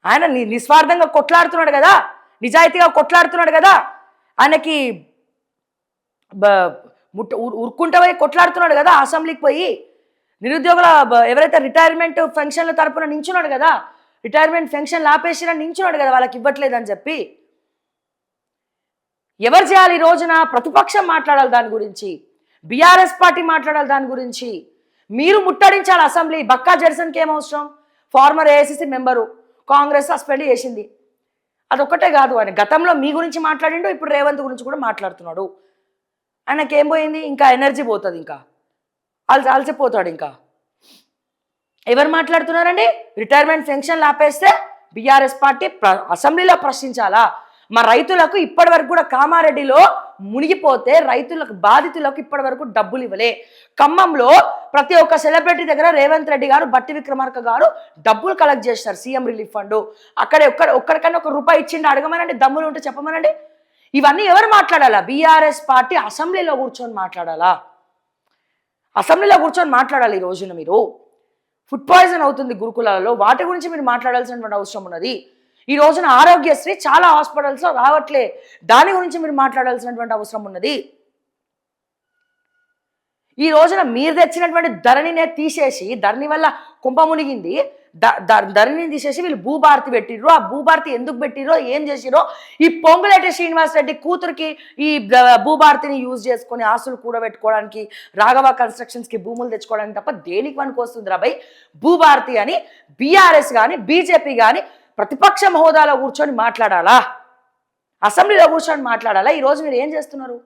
ఆయన నిస్వార్థంగా కొట్లాడుతున్నాడు కదా, నిజాయితీగా కొట్లాడుతున్నాడు కదా, ఆయనకి ఉరుక్కుంటే పోయి కొట్లాడుతున్నాడు కదా అసెంబ్లీకి పోయి. నిరుద్యోగుల ఎవరైతే రిటైర్మెంట్ ఫంక్షన్ల తరపున నించున్నాడు కదా, రిటైర్మెంట్ ఫంక్షన్లు ఆపేసినా నించున్నాడు కదా, వాళ్ళకి ఇవ్వట్లేదని చెప్పి. ఎవరు చేయాలి ఈ రోజున? ప్రతిపక్షం మాట్లాడాలి దాని గురించి, బీఆర్ఎస్ పార్టీ మాట్లాడాలి దాని గురించి. మీరు ముట్టడించాలి అసెంబ్లీ. బక్కా జడ్సన్కి ఏం అవసరం? Former AICC member, Congress suspend చేసింది. అదొక్కటే కాదు, ఆయన గతంలో మీ గురించి మాట్లాడిండు, ఇప్పుడు రేవంత్ గురించి కూడా మాట్లాడుతున్నాడు. ఆయనకేం పోయింది? ఇంకా ఎనర్జీ పోతుంది, ఇంకా అలసిపోతాడు. ఇంకా ఎవరు మాట్లాడుతున్నారండి? రిటైర్మెంట్ ఫంక్షన్లు ఆపేస్తే బీఆర్ఎస్ పార్టీ అసెంబ్లీలో ప్రశ్నించాలా? మా రైతులకు ఇప్పటి వరకు కూడా కామారెడ్డిలో మునిగిపోతే రైతులకు బాధితులకు ఇప్పటి వరకు డబ్బులు ఇవ్వలే. ఖమ్మంలో ప్రతి ఒక్క సెలబ్రిటీ దగ్గర రేవంత్ రెడ్డి గారు, బట్టి విక్రమార్క గారు డబ్బులు కలెక్ట్ చేస్తారు సీఎం రిలీఫ్ ఫండ్. అక్కడ ఒక్కడికన్నా ₹1 ఇచ్చిండి అడగమనండి, దమ్ములు ఉంటే చెప్పమనండి. ఇవన్నీ ఎవరు మాట్లాడాలా? బీఆర్ఎస్ పార్టీ అసెంబ్లీలో కూర్చొని మాట్లాడాలా? అసెంబ్లీలో కూర్చొని మాట్లాడాలి. ఈ రోజున మీరు ఫుడ్ పాయిజన్ అవుతుంది గురుకులాలలో, వాటి గురించి మీరు మాట్లాడాల్సినటువంటి అవసరం ఉన్నది. ఈ రోజున ఆరోగ్యశ్రీ చాలా హాస్పిటల్స్లో రావట్లే, దాని గురించి మీరు మాట్లాడాల్సినటువంటి అవసరం ఉన్నది. ఈ రోజున మీరు తెచ్చినటువంటి ధరణినే తీసేసి, ధరణి వల్ల కుంభ మునిగింది, ధరణిని తీసేసి వీళ్ళు భూభారతి పెట్టిర్రు. ఆ భూభారతి ఎందుకు పెట్టిరో, ఏం చేసిరో, ఈ పొంగులేటి శ్రీనివాసరెడ్డి కూతురికి ఈ భూభారతిని యూజ్ చేసుకొని ఆస్తులు కూడబెట్టుకోవడానికి, రాఘవ కన్స్ట్రక్షన్స్కి భూములు తెచ్చుకోవడానికి తప్ప దేనికి పనికి వస్తుంది రాబాయ్ భూభారతి అని బీఆర్ఎస్ కానీ బీజేపీ కానీ ప్రతిపక్ష హోదాలో కూర్చొని మాట్లాడాలా? అసెంబ్లీలో కూర్చొని మాట్లాడాలా? ఈరోజు మీరు ఏం చేస్తున్నారు?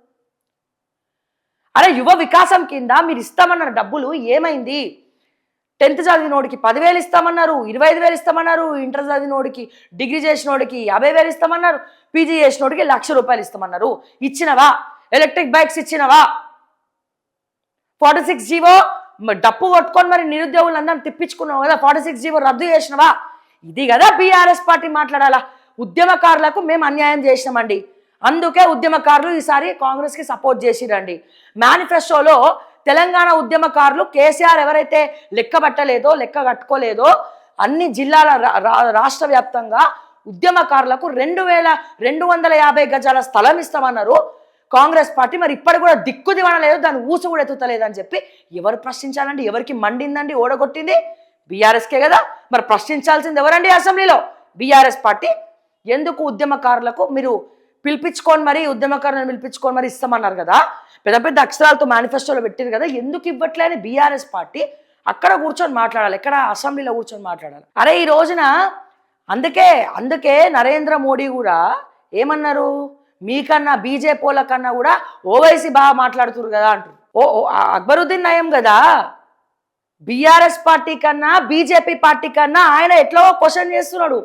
అరే యువ వికాసం కింద మీరు ఇస్తామన్నారు డబ్బులు ఏమైంది? 10th చదివినోడికి 10,000 ఇస్తామన్నారు, 25,000 ఇస్తామన్నారు, ఇంటర్ చదివినోడికి, డిగ్రీ చేసినోడికి 50,000 ఇస్తామన్నారు, పీజీ చేసినోడికి ₹1,00,000 ఇస్తామన్నారు. ఇచ్చినవా? ఎలక్ట్రిక్ బైక్స్ ఇచ్చినవా? 46 జీవో డప్పు కొట్టుకొని మరి నిరుద్యోగులందరినీ తిప్పించుకున్నావు కదా, 46 జీవో రద్దు చేసినవా? ఇది కదా బీఆర్ఎస్ పార్టీ మాట్లాడాలా. ఉద్యమకారులకు మేము అన్యాయం చేసినామండి, అందుకే ఉద్యమకారులు ఈసారి కాంగ్రెస్కి సపోర్ట్ చేసిరండి. మేనిఫెస్టోలో తెలంగాణ ఉద్యమకారులు కేసీఆర్ ఎవరైతే లెక్క కట్టుకోలేదో అన్ని జిల్లాల రాష్ట్ర వ్యాప్తంగా ఉద్యమకారులకు 2,250 గజాల స్థలం ఇస్తామన్నారు కాంగ్రెస్ పార్టీ. మరి ఇప్పటి కూడా దిక్కు దివనలేదు, దాని ఊసు కూడా ఎత్తుతలేదని చెప్పి ఎవరు ప్రశ్నించాలండి? ఎవరికి మండిందండి? ఓడగొట్టింది బీఆర్ఎస్కే కదా. మరి ప్రశ్నించాల్సింది ఎవరండి అసెంబ్లీలో? BRS party. ఎందుకు ఉద్యమకారులకు మీరు పిలిపించుకొని మరి, ఉద్యమకారులను పిలిపించుకొని మరి ఇస్తామన్నారు కదా, పెద్ద పెద్ద అక్షరాలతో మేనిఫెస్టోలో పెట్టారు కదా, ఎందుకు ఇవ్వట్లే అని బీఆర్ఎస్ పార్టీ అక్కడ కూర్చొని మాట్లాడాలి, ఎక్కడ అసెంబ్లీలో కూర్చొని మాట్లాడాలి. అరే ఈ రోజున అందుకే నరేంద్ర మోడీ కూడా ఏమన్నారు, మీకన్నా బీజేపీల కన్నా కూడా ఓవైసీ బాగా మాట్లాడుతున్నారు కదా అంటారు. అక్బరుద్దీన్ నయం కదా, బీఆర్ఎస్ పార్టీ కన్నా బీజేపీ పార్టీ కన్నా ఆయన ఎట్లా క్వశ్చన్ చేస్తున్నాడు.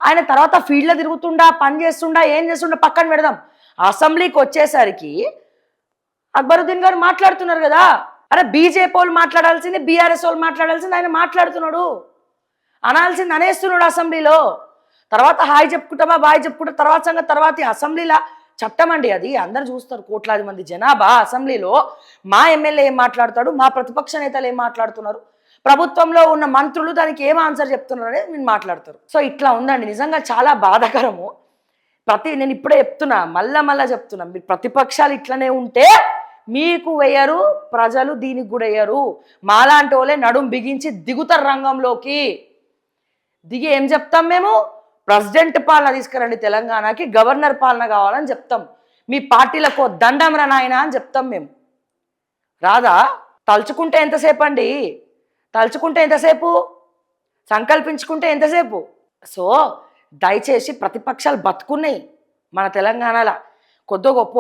ఆయన తర్వాత ఫీల్డ్లో తిరుగుతుండా, పని చేస్తుండా, ఏం చేస్తుండా పక్కన పెడదాం, అసెంబ్లీకి వచ్చేసరికి అక్బరుద్దీన్ గారు మాట్లాడుతున్నారు కదా. అరే బీజేపీ వాళ్ళు మాట్లాడాల్సింది, బీఆర్ఎస్ వాళ్ళు మాట్లాడాల్సింది, ఆయన మాట్లాడుతున్నాడు, అనాల్సింది అనేస్తున్నాడు అసెంబ్లీలో. తర్వాత హాయ్ చెప్పుకుంటామా, బాయ్ చెప్పుకుంటా, తర్వాత సంగతి తర్వాత. అసెంబ్లీలో చట్టం అండి అది, అందరు చూస్తారు, కోట్లాది మంది జనాభా అసెంబ్లీలో. మా ఎమ్మెల్యే ఏం మాట్లాడతాడు, మా ప్రతిపక్ష నేతలు ఏం మాట్లాడుతున్నారు, ప్రభుత్వంలో ఉన్న మంత్రులు దానికి ఏం ఆన్సర్ చెప్తున్నారు అనేది మీరు మాట్లాడతారు. సో ఇట్లా ఉందండి, నిజంగా చాలా బాధాకరము. నేను ఇప్పుడే చెప్తున్నా, మళ్ళా చెప్తున్నా, మీరు ప్రతిపక్షాలు ఇట్లనే ఉంటే మీకు వేయరు, ప్రజలు దీనికి కూడా వేయరు. మాలాంటి వాళ్ళే నడుం బిగించి దిగుతారు రంగంలోకి. దిగి ఏం చెప్తాం మేము, ప్రెసిడెంట్ పాలన తీసుకురండి తెలంగాణకి, గవర్నర్ పాలన కావాలని చెప్తాం, మీ పార్టీలకు దండం రా నాయనా అని చెప్తాం మేము. రాదా? తలుచుకుంటే ఎంతసేపు అండి, తలుచుకుంటే ఎంతసేపు, సంకల్పించుకుంటే ఎంతసేపు. సో దయచేసి ప్రతిపక్షాలు బతుకున్నాయి మన తెలంగాణలో కొద్దో గొప్ప.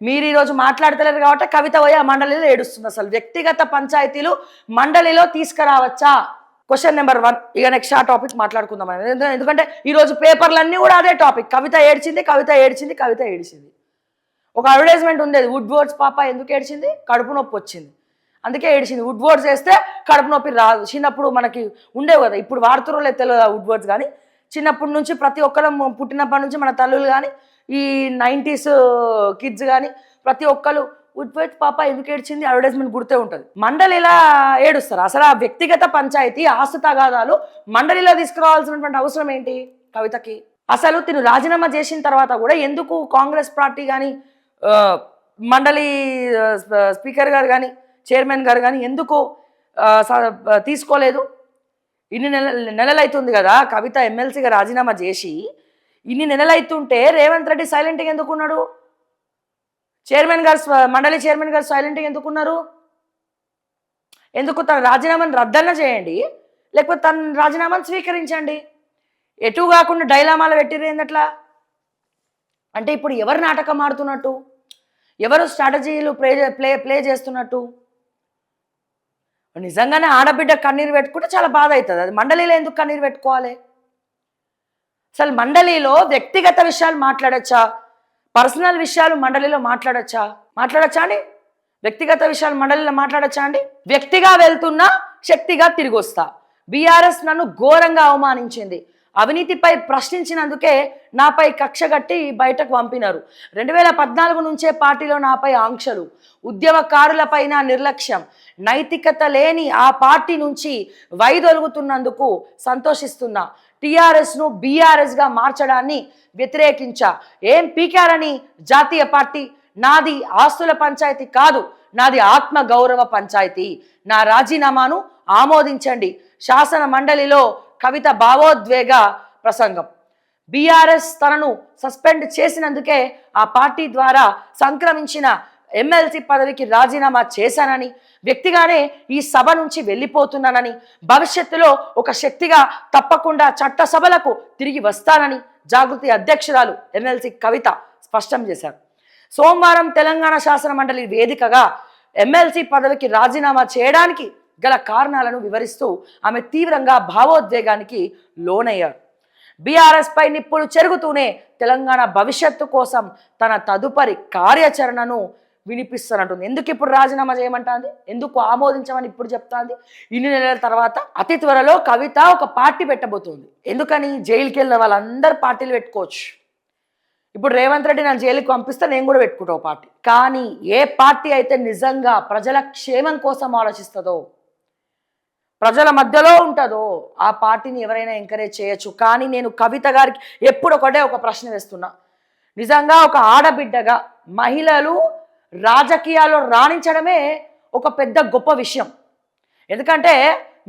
మీరు ఈరోజు మాట్లాడతలేరు కాబట్టి కవిత పోయి ఆ మండలిలో ఏడుస్తుంది. అసలు వ్యక్తిగత పంచాయతీలు మండలిలో తీసుకురావచ్చా? Question number 1. ఇక నెక్స్ట్ ఆ టాపిక్ మాట్లాడుకుందాం. ఎందుకంటే ఈరోజు పేపర్లన్నీ కూడా అదే టాపిక్, కవిత ఏడ్చింది. ఒక అడ్వర్టైజ్మెంట్ ఉండేది, వుడ్ వర్డ్స్ పాప ఎందుకు ఏడ్చింది, కడుపు నొప్పి వచ్చింది అందుకే ఏడిచింది. వుడ్ వర్డ్స్ వేస్తే కడుపు నొప్పి రాదు. చిన్నప్పుడు మనకి ఉండేవి కదా, ఇప్పుడు వాడుతురో లేదు తెలియదు వుడ్ వర్డ్స్. కానీ చిన్నప్పటి నుంచి ప్రతి ఒక్కరం పుట్టినప్పటి నుంచి మన తల్లులు కానీ ఈ 90s కిడ్స్ కానీ ప్రతి ఒక్కరు వుడ్ వర్డ్స్ పాప ఎందుకు ఏడ్చింది అడ్వర్టైజ్మెంట్ గుర్తే ఉంటుంది. మండలిలా ఏడుస్తారు. అసలు ఆ వ్యక్తిగత పంచాయతీ ఆస్తు తగాదాలు మండలిలో తీసుకురావాల్సినటువంటి అవసరం ఏంటి కవితకి? అసలు తిను రాజీనామా చేసిన తర్వాత కూడా ఎందుకు కాంగ్రెస్ పార్టీ కానీ మండలి స్పీకర్ గారు కానీ చైర్మన్ గారు కానీ ఎందుకు తీసుకోలేదు? ఇన్ని నెలలు అవుతుంది కదా కవిత ఎమ్మెల్సీగా రాజీనామా చేసి, ఇన్ని నెలలు అవుతుంటే రేవంత్ రెడ్డి సైలెంట్గా ఎందుకున్నాడు? మండలి చైర్మన్ గారు సైలెంట్గా ఎందుకున్నారు? ఎందుకు తన రాజీనామాను రద్దన్న చేయండి, లేకపోతే తన రాజీనామాను స్వీకరించండి. ఎటు కాకుండా డైలామాలు పెట్టిర్రు ఏందట్లా? అంటే ఇప్పుడు ఎవరు నాటకం ఆడుతున్నట్టు, ఎవరు స్ట్రాటజీలు ప్లే చేస్తున్నట్టు? నిజంగానే ఆడబిడ్డ కన్నీరు పెట్టుకుంటే చాలా బాధ అవుతుంది. అది మండలిలో ఎందుకు కన్నీరు పెట్టుకోవాలి? అసలు మండలిలో వ్యక్తిగత విషయాలు మాట్లాడచ్చా, పర్సనల్ విషయాలు మండలిలో మాట్లాడచ్చా అండి? వ్యక్తిగత విషయాలు మండలిలో మాట్లాడచ్చా అండి? వ్యక్తిగా వెళ్తున్నా శక్తిగా తిరిగి వస్తా. బీఆర్ఎస్ నన్ను ఘోరంగా అవమానించింది. అవినీతిపై ప్రశ్నించినందుకే నాపై కక్ష కట్టి బయటకు పంపినారు. 2014 నుంచే పార్టీలో నాపై ఆంక్షలు, ఉద్యమకారులపైన నిర్లక్ష్యం, నైతికత లేని ఆ పార్టీ నుంచి వైదొలుగుతున్నందుకు సంతోషిస్తున్నా. టీఆర్ఎస్ను బీఆర్ఎస్గా మార్చడాన్ని వ్యతిరేకించా. ఏం పీకారని జాతీయ పార్టీ? నాది ఆస్తుల పంచాయతీ కాదు, నాది ఆత్మ గౌరవ పంచాయతీ. నా రాజీనామాను ఆమోదించండి. శాసన మండలిలో కవిత భావోద్వేగ ప్రసంగం. బీఆర్ఎస్ తనను సస్పెండ్ చేసినందుకే ఆ పార్టీ ద్వారా సంక్రమించిన ఎమ్మెల్సీ పదవికి రాజీనామా చేశానని, వ్యక్తిగానే ఈ సభ నుంచి వెళ్ళిపోతున్నానని, భవిష్యత్తులో ఒక శక్తిగా తప్పకుండా చట్టసభలకు తిరిగి వస్తానని జాగృతి అధ్యక్షురాలు ఎమ్మెల్సీ కవిత స్పష్టం చేశారు. సోమవారం తెలంగాణ శాసన మండలి వేదికగా ఎమ్మెల్సీ పదవికి రాజీనామా చేయడానికి గల కారణాలను వివరిస్తూ ఆమె తీవ్రంగా భావోద్వేగానికి లోనయ్యారు. బీఆర్ఎస్ పై నిప్పులు చెరుగుతూనే తెలంగాణ భవిష్యత్తు కోసం తన తదుపరి కార్యాచరణను వినిపిస్తానంటుంది. ఎందుకు ఇప్పుడు రాజీనామా చేయమంటుంది? ఎందుకు ఆమోదించమని ఇప్పుడు చెప్తాంది? ఇన్ని నెలల తర్వాత అతి త్వరలో కవిత ఒక పార్టీ పెట్టబోతుంది. ఎందుకని? జైలుకి వెళ్ళిన వాళ్ళందరూ పార్టీలు పెట్టుకోవచ్చు. ఇప్పుడు రేవంత్ రెడ్డి నన్ను జైలుకి పంపిస్తే నేను కూడా పెట్టుకుంటా పార్టీ. కానీ ఏ పార్టీ అయితే నిజంగా ప్రజల క్షేమం కోసం ఆలోచిస్తుందో, ప్రజల మధ్యలో ఉంటుందో ఆ పార్టీని ఎవరైనా ఎంకరేజ్ చేయొచ్చు. కానీ నేను కవిత గారికి ఎప్పుడు ఒక ప్రశ్న వేస్తున్నా. నిజంగా ఒక ఆడబిడ్డగా మహిళలు రాజకీయాల్లో రాణించడమే ఒక పెద్ద గొప్ప విషయం. ఎందుకంటే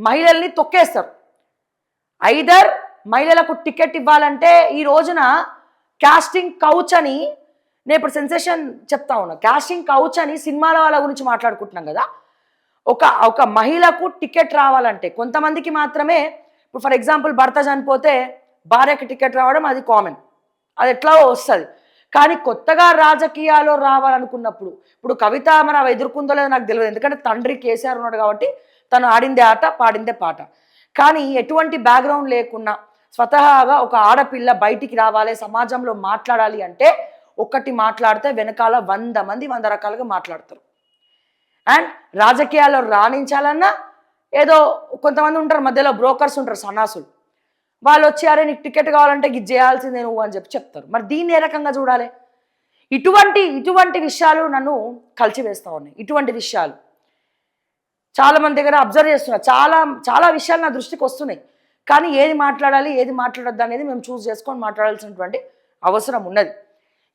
మహిళల్ని తొక్కేస్తారు. ఐదర్ మహిళలకు టికెట్ ఇవ్వాలంటే ఈ రోజున కాస్టింగ్ కౌచ్ అని, నేను ఇప్పుడు సెన్సేషన్ చెప్తా ఉన్నా, కాస్టింగ్ కౌచ్ అని సినిమాల వాళ్ళ గురించి మాట్లాడుకుంటున్నాం కదా. ఒక మహిళకు టికెట్ రావాలంటే కొంతమందికి మాత్రమే, ఇప్పుడు ఫర్ ఎగ్జాంపుల్ భర్త చనిపోతే భార్యకి టికెట్ రావడం అది కామన్, అది ఎట్లా వస్తుంది. కానీ కొత్తగా రాజకీయాల్లో రావాలనుకున్నప్పుడు, ఇప్పుడు కవిత మరి అవి ఎదుర్కొందో లేదో నాకు తెలియదు. ఎందుకంటే తండ్రి కేసీఆర్ ఉన్నాడు కాబట్టి తను ఆడిందే ఆట పాడిందే పాట. కానీ ఎటువంటి బ్యాక్గ్రౌండ్ లేకున్నా స్వతహాగా ఒక ఆడపిల్ల బయటికి రావాలి, సమాజంలో మాట్లాడాలి అంటే ఒక్కటి మాట్లాడితే వెనకాల 100 మంది 100 రకాలుగా మాట్లాడతారు. అండ్ రాజకీయాల్లో రాణించాలన్నా ఏదో కొంతమంది ఉంటారు, మధ్యలో బ్రోకర్స్ ఉంటారు, సన్నాసులు. వాళ్ళు వచ్చి అరే నీకు టికెట్ కావాలంటే ఇది చేయాల్సిందే నువ్వు అని చెప్తారు. మరి దీన్ని ఏ రకంగా చూడాలి? ఇటువంటి విషయాలు నన్ను కలిచివేస్తూ ఉన్నాయి. ఇటువంటి విషయాలు చాలామంది దగ్గర అబ్జర్వ్ చేస్తున్నా. చాలా విషయాలు నా దృష్టికి వస్తున్నాయి. కానీ ఏది మాట్లాడాలి ఏది మాట్లాడొద్దు అనేది మేము చూస్ చేసుకొని మాట్లాడాల్సినటువంటి అవసరం ఉన్నది.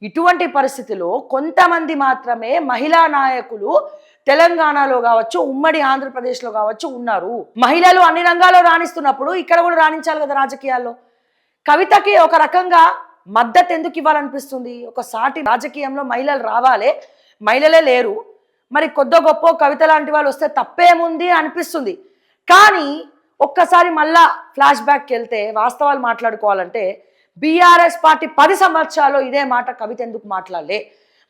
ఇటువంటి పరిస్థితిలో కొంతమంది మాత్రమే మహిళా నాయకులు తెలంగాణలో కావచ్చు, ఉమ్మడి ఆంధ్రప్రదేశ్లో కావచ్చు ఉన్నారు. మహిళలు అన్ని రంగాల్లో రాణిస్తున్నప్పుడు ఇక్కడ కూడా రాణించాలి కదా రాజకీయాల్లో. కవితకి ఒక రకంగా మద్దతు ఎందుకు ఇవ్వాలనిపిస్తుంది? ఒక సాటి రాజకీయంలో మహిళలు రావాలి, మహిళలే లేరు, మరి కొద్ది గొప్ప కవిత లాంటి వాళ్ళు వస్తే తప్పేముంది అనిపిస్తుంది. కానీ ఒక్కసారి మళ్ళా ఫ్లాష్ బ్యాక్కి వెళ్తే వాస్తవాలు మాట్లాడుకోవాలంటే బీఆర్ఎస్ పార్టీ 10 సంవత్సరాల్లో ఇదే మాట కవిత ఎందుకు మాట్లాడలే?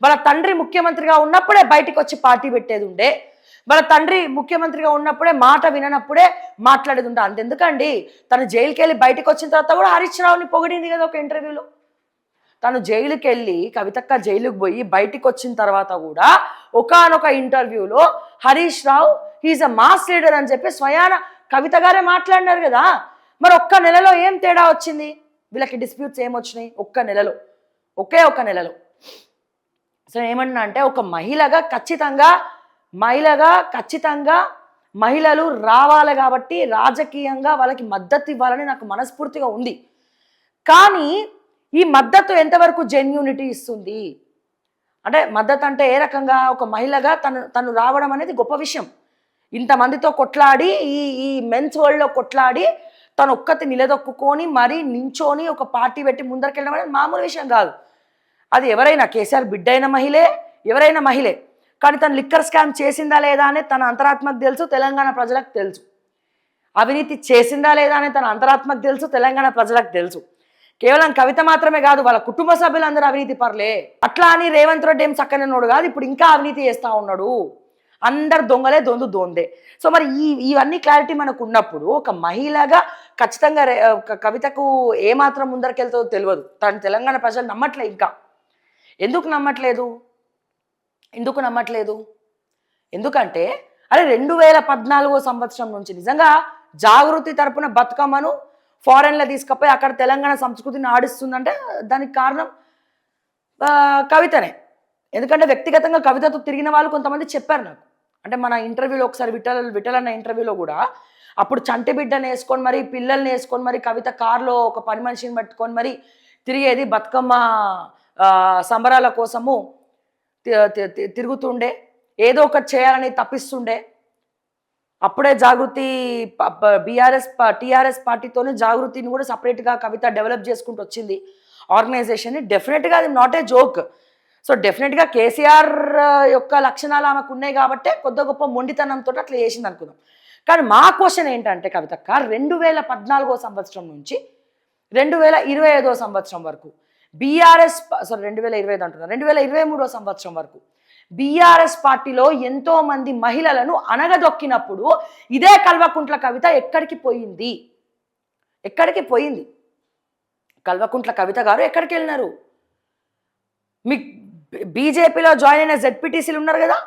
వాళ్ళ తండ్రి ముఖ్యమంత్రిగా ఉన్నప్పుడే బయటికి వచ్చి పార్టీ పెట్టేది ఉండే, వాళ్ళ తండ్రి ముఖ్యమంత్రిగా ఉన్నప్పుడే మాట విననప్పుడే మాట్లాడేది ఉండే. అంతెందుకండి, తను జైలుకి వెళ్ళి బయటకు వచ్చిన తర్వాత కూడా హరీష్ రావుని పొగిడింది కదా ఒక ఇంటర్వ్యూలో. తను జైలుకి వెళ్ళి కవితక్క జైలుకి పోయి బయటికి వచ్చిన తర్వాత కూడా ఒకానొక ఇంటర్వ్యూలో Harish Rao he's a mass leader అని చెప్పి స్వయాన కవిత గారే మాట్లాడినారు కదా. మరి ఒక్క నెలలో ఏం తేడా వచ్చింది? వీళ్ళకి డిస్ప్యూట్స్ ఏమొచ్చినాయి? ఒకే ఒక నెలలో. సో ఏమన్నా అంటే ఒక మహిళగా ఖచ్చితంగా మహిళలు రావాలి కాబట్టి రాజకీయంగా వాళ్ళకి మద్దతు ఇవ్వాలని నాకు మనస్ఫూర్తిగా ఉంది. కానీ ఈ మద్దతు ఎంతవరకు జెన్యూనిటీ ఇస్తుంది? అంటే మద్దతు అంటే ఏ రకంగా? ఒక మహిళగా తను రావడం అనేది గొప్ప విషయం. ఇంతమందితో కొట్లాడి ఈ మెన్స్ వరల్డ్లో కొట్లాడి తను ఒక్కటి నిలదొక్కుని మరీ నించోని ఒక పార్టీ పెట్టి ముందరికెళ్ళడం అనేది మామూలు విషయం కాదు. అది ఎవరైనా, కేసీఆర్ బిడ్డైన మహిళే, ఎవరైనా మహిళే. కానీ తను లిక్కర్ స్కామ్ చేసిందా లేదా అనేది తన అంతరాత్మకు తెలుసు, తెలంగాణ ప్రజలకు తెలుసు. అవినీతి చేసిందా లేదా అనేది తన అంతరాత్మకు తెలుసు, తెలంగాణ ప్రజలకు తెలుసు. కేవలం కవిత మాత్రమే కాదు, వాళ్ళ కుటుంబ సభ్యులందరూ అవినీతి పర్లే. అట్లా అని రేవంత్ రెడ్డి ఏం చక్కనోడు కాదు, ఇప్పుడు ఇంకా అవినీతి చేస్తూ ఉన్నాడు. అందరు దొంగలే, దొందే. సో మరి ఇవన్నీ క్లారిటీ మనకు ఉన్నప్పుడు ఒక మహిళగా ఖచ్చితంగా కవితకు ఏమాత్రం ముందరికెళ్తుందో తెలియదు. తను తెలంగాణ ప్రజలు నమ్మట్లే. ఇంకా ఎందుకు నమ్మట్లేదు? ఎందుకు నమ్మట్లేదు? ఎందుకంటే అరే 2014 సంవత్సరం నుంచి నిజంగా జాగృతి తరపున బతుకమ్మను ఫారెన్లో తీసుకుపోయి అక్కడ తెలంగాణ సంస్కృతిని ఆడిస్తుందంటే దానికి కారణం కవితనే. ఎందుకంటే వ్యక్తిగతంగా కవితతో తిరిగిన వాళ్ళు కొంతమంది చెప్పారు నాకు. అంటే మన ఇంటర్వ్యూలో ఒకసారి విఠలన్న ఇంటర్వ్యూలో కూడా అప్పుడు చంటి బిడ్డను వేసుకొని మరి పిల్లల్ని వేసుకొని మరి కవిత కారులో ఒక పని మనిషిని పట్టుకొని మరి తిరిగేది బతుకమ్మ సంబరాల కోసము తిరుగుతుండే, ఏదో ఒకటి చేయాలని తప్పిస్తుండే. అప్పుడే జాగృతి టీఆర్ఎస్ పార్టీతోనే జాగృతిని కూడా సపరేట్గా కవిత డెవలప్ చేసుకుంటూ వచ్చింది ఆర్గనైజేషన్ని. డెఫినెట్గా అది నాట్ ఏ జోక్. సో డెఫినెట్గా కేసీఆర్ యొక్క లక్షణాలు ఆమెకు ఉన్నాయి కాబట్టే కొద్ది గొప్ప మొండితనంతో అట్లా చేసింది అనుకుందాం. కానీ మా క్వశ్చన్ ఏంటంటే కవితక్క 2014 సంవత్సరం నుంచి 2025 సంవత్సరం వరకు బీఆర్ఎస్ 2025 అంటున్నారు 2023 సంవత్సరం వరకు బీఆర్ఎస్ పార్టీలో ఎంతో మంది మహిళలను అనగదొక్కినప్పుడు ఇదే కల్వకుంట్ల కవిత ఎక్కడికి పోయింది? ఎక్కడికి పోయింది? కల్వకుంట్ల కవిత గారు ఎక్కడికి వెళ్ళినారు? మీ బీజేపీలో జాయిన్ అయిన జెడ్పీటీసీలు ఉన్నారు కదా,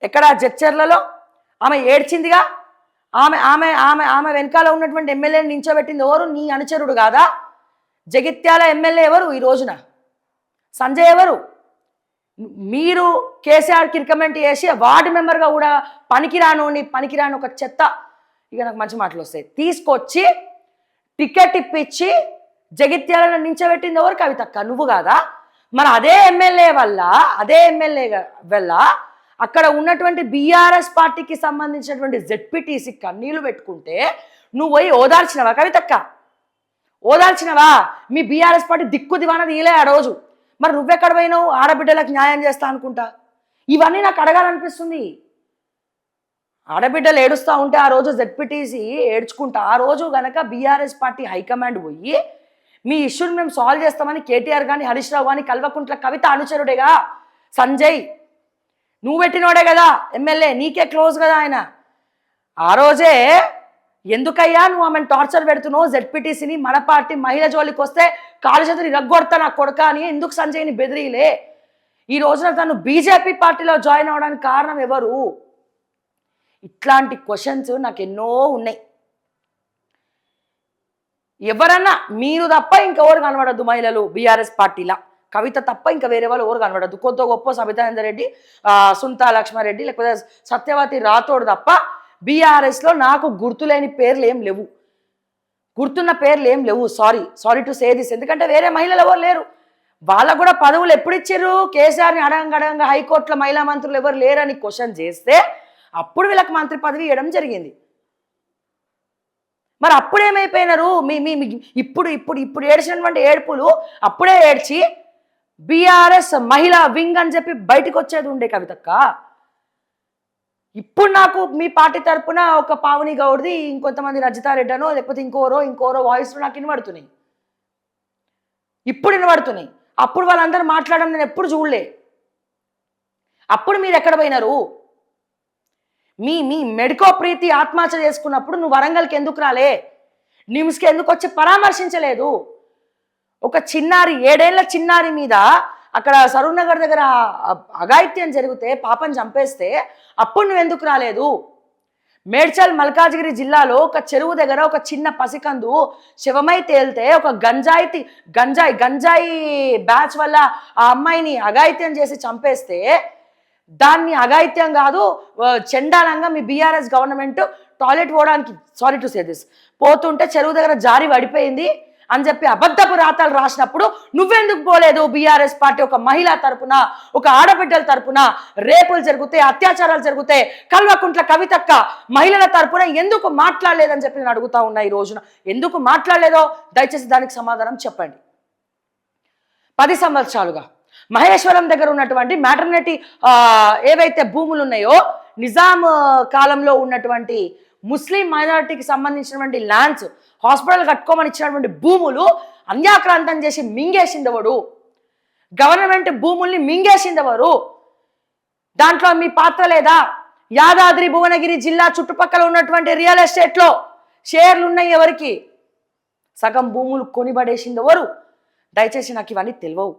ఎక్కడ జడ్చర్లలో ఆమె ఏడ్చిందిగా. ఆమె ఆమె ఆమె ఆమె వెనకాల ఉన్నటువంటి ఎమ్మెల్యేని నించోబెట్టింది ఎవరు? నీ అనుచరుడు కాదా? జగిత్యాల ఎమ్మెల్యే ఎవరు ఈ రోజున? సంజయ్ ఎవరు? మీరు కేసీఆర్కి రికమెండ్ చేసి వార్డు మెంబర్గా కూడా పనికిరాను ఒక చెత్త, ఇక నాకు మంచి మాటలు వస్తాయి, తీసుకొచ్చి టికెట్ ఇప్పించి జగిత్యాలను నించోబెట్టింది ఎవరు? కవితక్క, నువ్వు కాదా? మరి అదే ఎమ్మెల్యే వల్ల అక్కడ ఉన్నటువంటి బీఆర్ఎస్ పార్టీకి సంబంధించినటువంటి జెడ్పీటీసీ కన్నీళ్లు పెట్టుకుంటే నువ్వు పోయి ఓదార్చినవా కవితక్క? ఓదార్చినవా? మీ బీఆర్ఎస్ పార్టీ దిక్కు దివానా తీయలే ఆ రోజు. మరి నువ్వెక్కడ పోయినావు? ఆడబిడ్డలకు న్యాయం చేస్తా అనుకుంటా. ఇవన్నీ నాకు అడగాలనిపిస్తుంది. ఆడబిడ్డలు ఏడుస్తూ ఉంటే ఆ రోజు జెడ్పీటీసీ ఏడ్చుకుంటా, ఆ రోజు గనక బీఆర్ఎస్ పార్టీ హైకమాండ్ పోయి మీ ఇష్యూని మేము సాల్వ్ చేస్తామని కేటీఆర్ కానీ హరీష్ రావు కానీ కల్వకుంట్ల కవిత అనుచరుడేగా సంజయ్, నువ్వు పెట్టినోడే కదా ఎమ్మెల్యే, నీకే క్లోజ్ కదా ఆయన. ఆ రోజే ఎందుకయ్యా నువ్వు ఆమెను టార్చర్ పెడుతున్నావు జెడ్పీటీసీని? మన పార్టీ మహిళ జోలికి వస్తే కాలు చేతులు రగ్గొడతా నా కొడుక అని ఎందుకు సంజయ్ని బెదిరిలే? ఈ రోజున తను బీజేపీ పార్టీలో జాయిన్ అవ్వడానికి కారణం ఎవరు? ఇట్లాంటి క్వశ్చన్స్ నాకు ఎన్నో ఉన్నాయి. ఎవరన్నా మీరు తప్ప ఇంకెవరు కనబడద్దు మహిళలు బీఆర్ఎస్ పార్టీలా, కవిత తప్ప ఇంకా వేరే వాళ్ళు ఎవరు కనబడద్దు. కొత్త గొప్ప సబితానంద రెడ్డి, సుంతా లక్ష్మారెడ్డి, లేకపోతే సత్యవతి రాథోడ్ తప్ప బీఆర్ఎస్లో నాకు గుర్తులేని పేర్లు ఏం లేవు, గుర్తున్న పేర్లు ఏం లేవు. Sorry to say this. ఎందుకంటే వేరే మహిళలు ఎవరు లేరు. వాళ్ళకు కూడా పదవులు ఎప్పుడు ఇచ్చారు? కేసీఆర్ని అడగంగా హైకోర్టులో మహిళా మంత్రులు ఎవరు లేరని క్వశ్చన్ చేస్తే అప్పుడు వీళ్ళకి మంత్రి పదవి ఇవ్వడం జరిగింది. మరి అప్పుడేమైపోయినారు? ఇప్పుడు ఏడ్చినటువంటి ఏడుపులు అప్పుడే ఏడ్చి బీఆర్ఎస్ మహిళా వింగ్ అని చెప్పి బయటకు వచ్చేది ఉండే కవితక్క. ఇప్పుడు నాకు మీ పార్టీ తరపున ఒక పావని గౌడ్ది, ఇంకొంతమంది రజితారెడ్డనో లేకపోతే ఇంకోరో వాయిస్లో నాకు వినబడుతున్నాయి, ఇప్పుడు వినబడుతున్నాయి. అప్పుడు వాళ్ళందరూ మాట్లాడడం నేను ఎప్పుడు చూడలే. అప్పుడు మీరు ఎక్కడ పోయినారు? మీ మెడికో ప్రీతి ఆత్మహత్య చేసుకున్నప్పుడు నువ్వు వరంగల్కి ఎందుకు రాలే? నిమ్స్కి ఎందుకు వచ్చి పరామర్శించలేదు? ఒక చిన్నారి 7 ఏళ్ల చిన్నారి మీద అక్కడ సరూర్ నగర్ దగ్గర అఘాయిత్యం జరిగితే పాపం చంపేస్తే అప్పుడు నువ్వు ఎందుకు రాలేదు? మేడ్చల్ మల్కాజ్గిరి జిల్లాలో ఒక చెరువు దగ్గర ఒక చిన్న పసికందు శవమై తేలితే ఒక గంజాయి బ్యాచ్ వల్ల ఆ అమ్మాయిని అఘాయిత్యం చేసి చంపేస్తే దాన్ని అఘాయిత్యం కాదు, చండాలంగా మీ బీఆర్ఎస్ గవర్నమెంట్ టాయిలెట్ పోవడానికి సారీ టు సే దిస్ పోతుంటే చెరువు దగ్గర జారి పడిపోయింది అని చెప్పి అబద్ధపు రాతలు రాసినప్పుడు నువ్వెందుకు పోలేదు? బీఆర్ఎస్ పార్టీ ఒక మహిళా తరపున, ఒక ఆడబిడ్డల తరపున రేపులు జరుగుతాయి, అత్యాచారాలు జరుగుతాయి, కల్వకుంట్ల కవితక్క మహిళల తరపున ఎందుకు మాట్లాడలేదని చెప్పి నేను అడుగుతా ఉన్నా. ఈ రోజున ఎందుకు మాట్లాడలేదో దయచేసి దానికి సమాధానం చెప్పండి. 10 సంవత్సరాలుగా మహేశ్వరం దగ్గర ఉన్నటువంటి మ్యాటర్నిటీ ఏవైతే భూములు ఉన్నాయో నిజాం కాలంలో ఉన్నటువంటి ముస్లిం మైనారిటీకి సంబంధించినటువంటి ల్యాండ్స్, హాస్పిటల్ కట్టుకోమని ఇచ్చినటువంటి భూములు అన్యాక్రాంతం చేసి మింగేసిందెవడు? గవర్నమెంట్ భూముల్ని మింగేసిందెవరు? దాంట్లో మీ పాత్ర లేదా? యాదాద్రి భువనగిరి జిల్లా చుట్టుపక్కల ఉన్నటువంటి రియల్ ఎస్టేట్లో షేర్లు ఉన్నాయి ఎవరికి? సగం భూములు కొనిబడేసిందెవరు? దయచేసి నాకు ఇవన్నీ తెలియవు.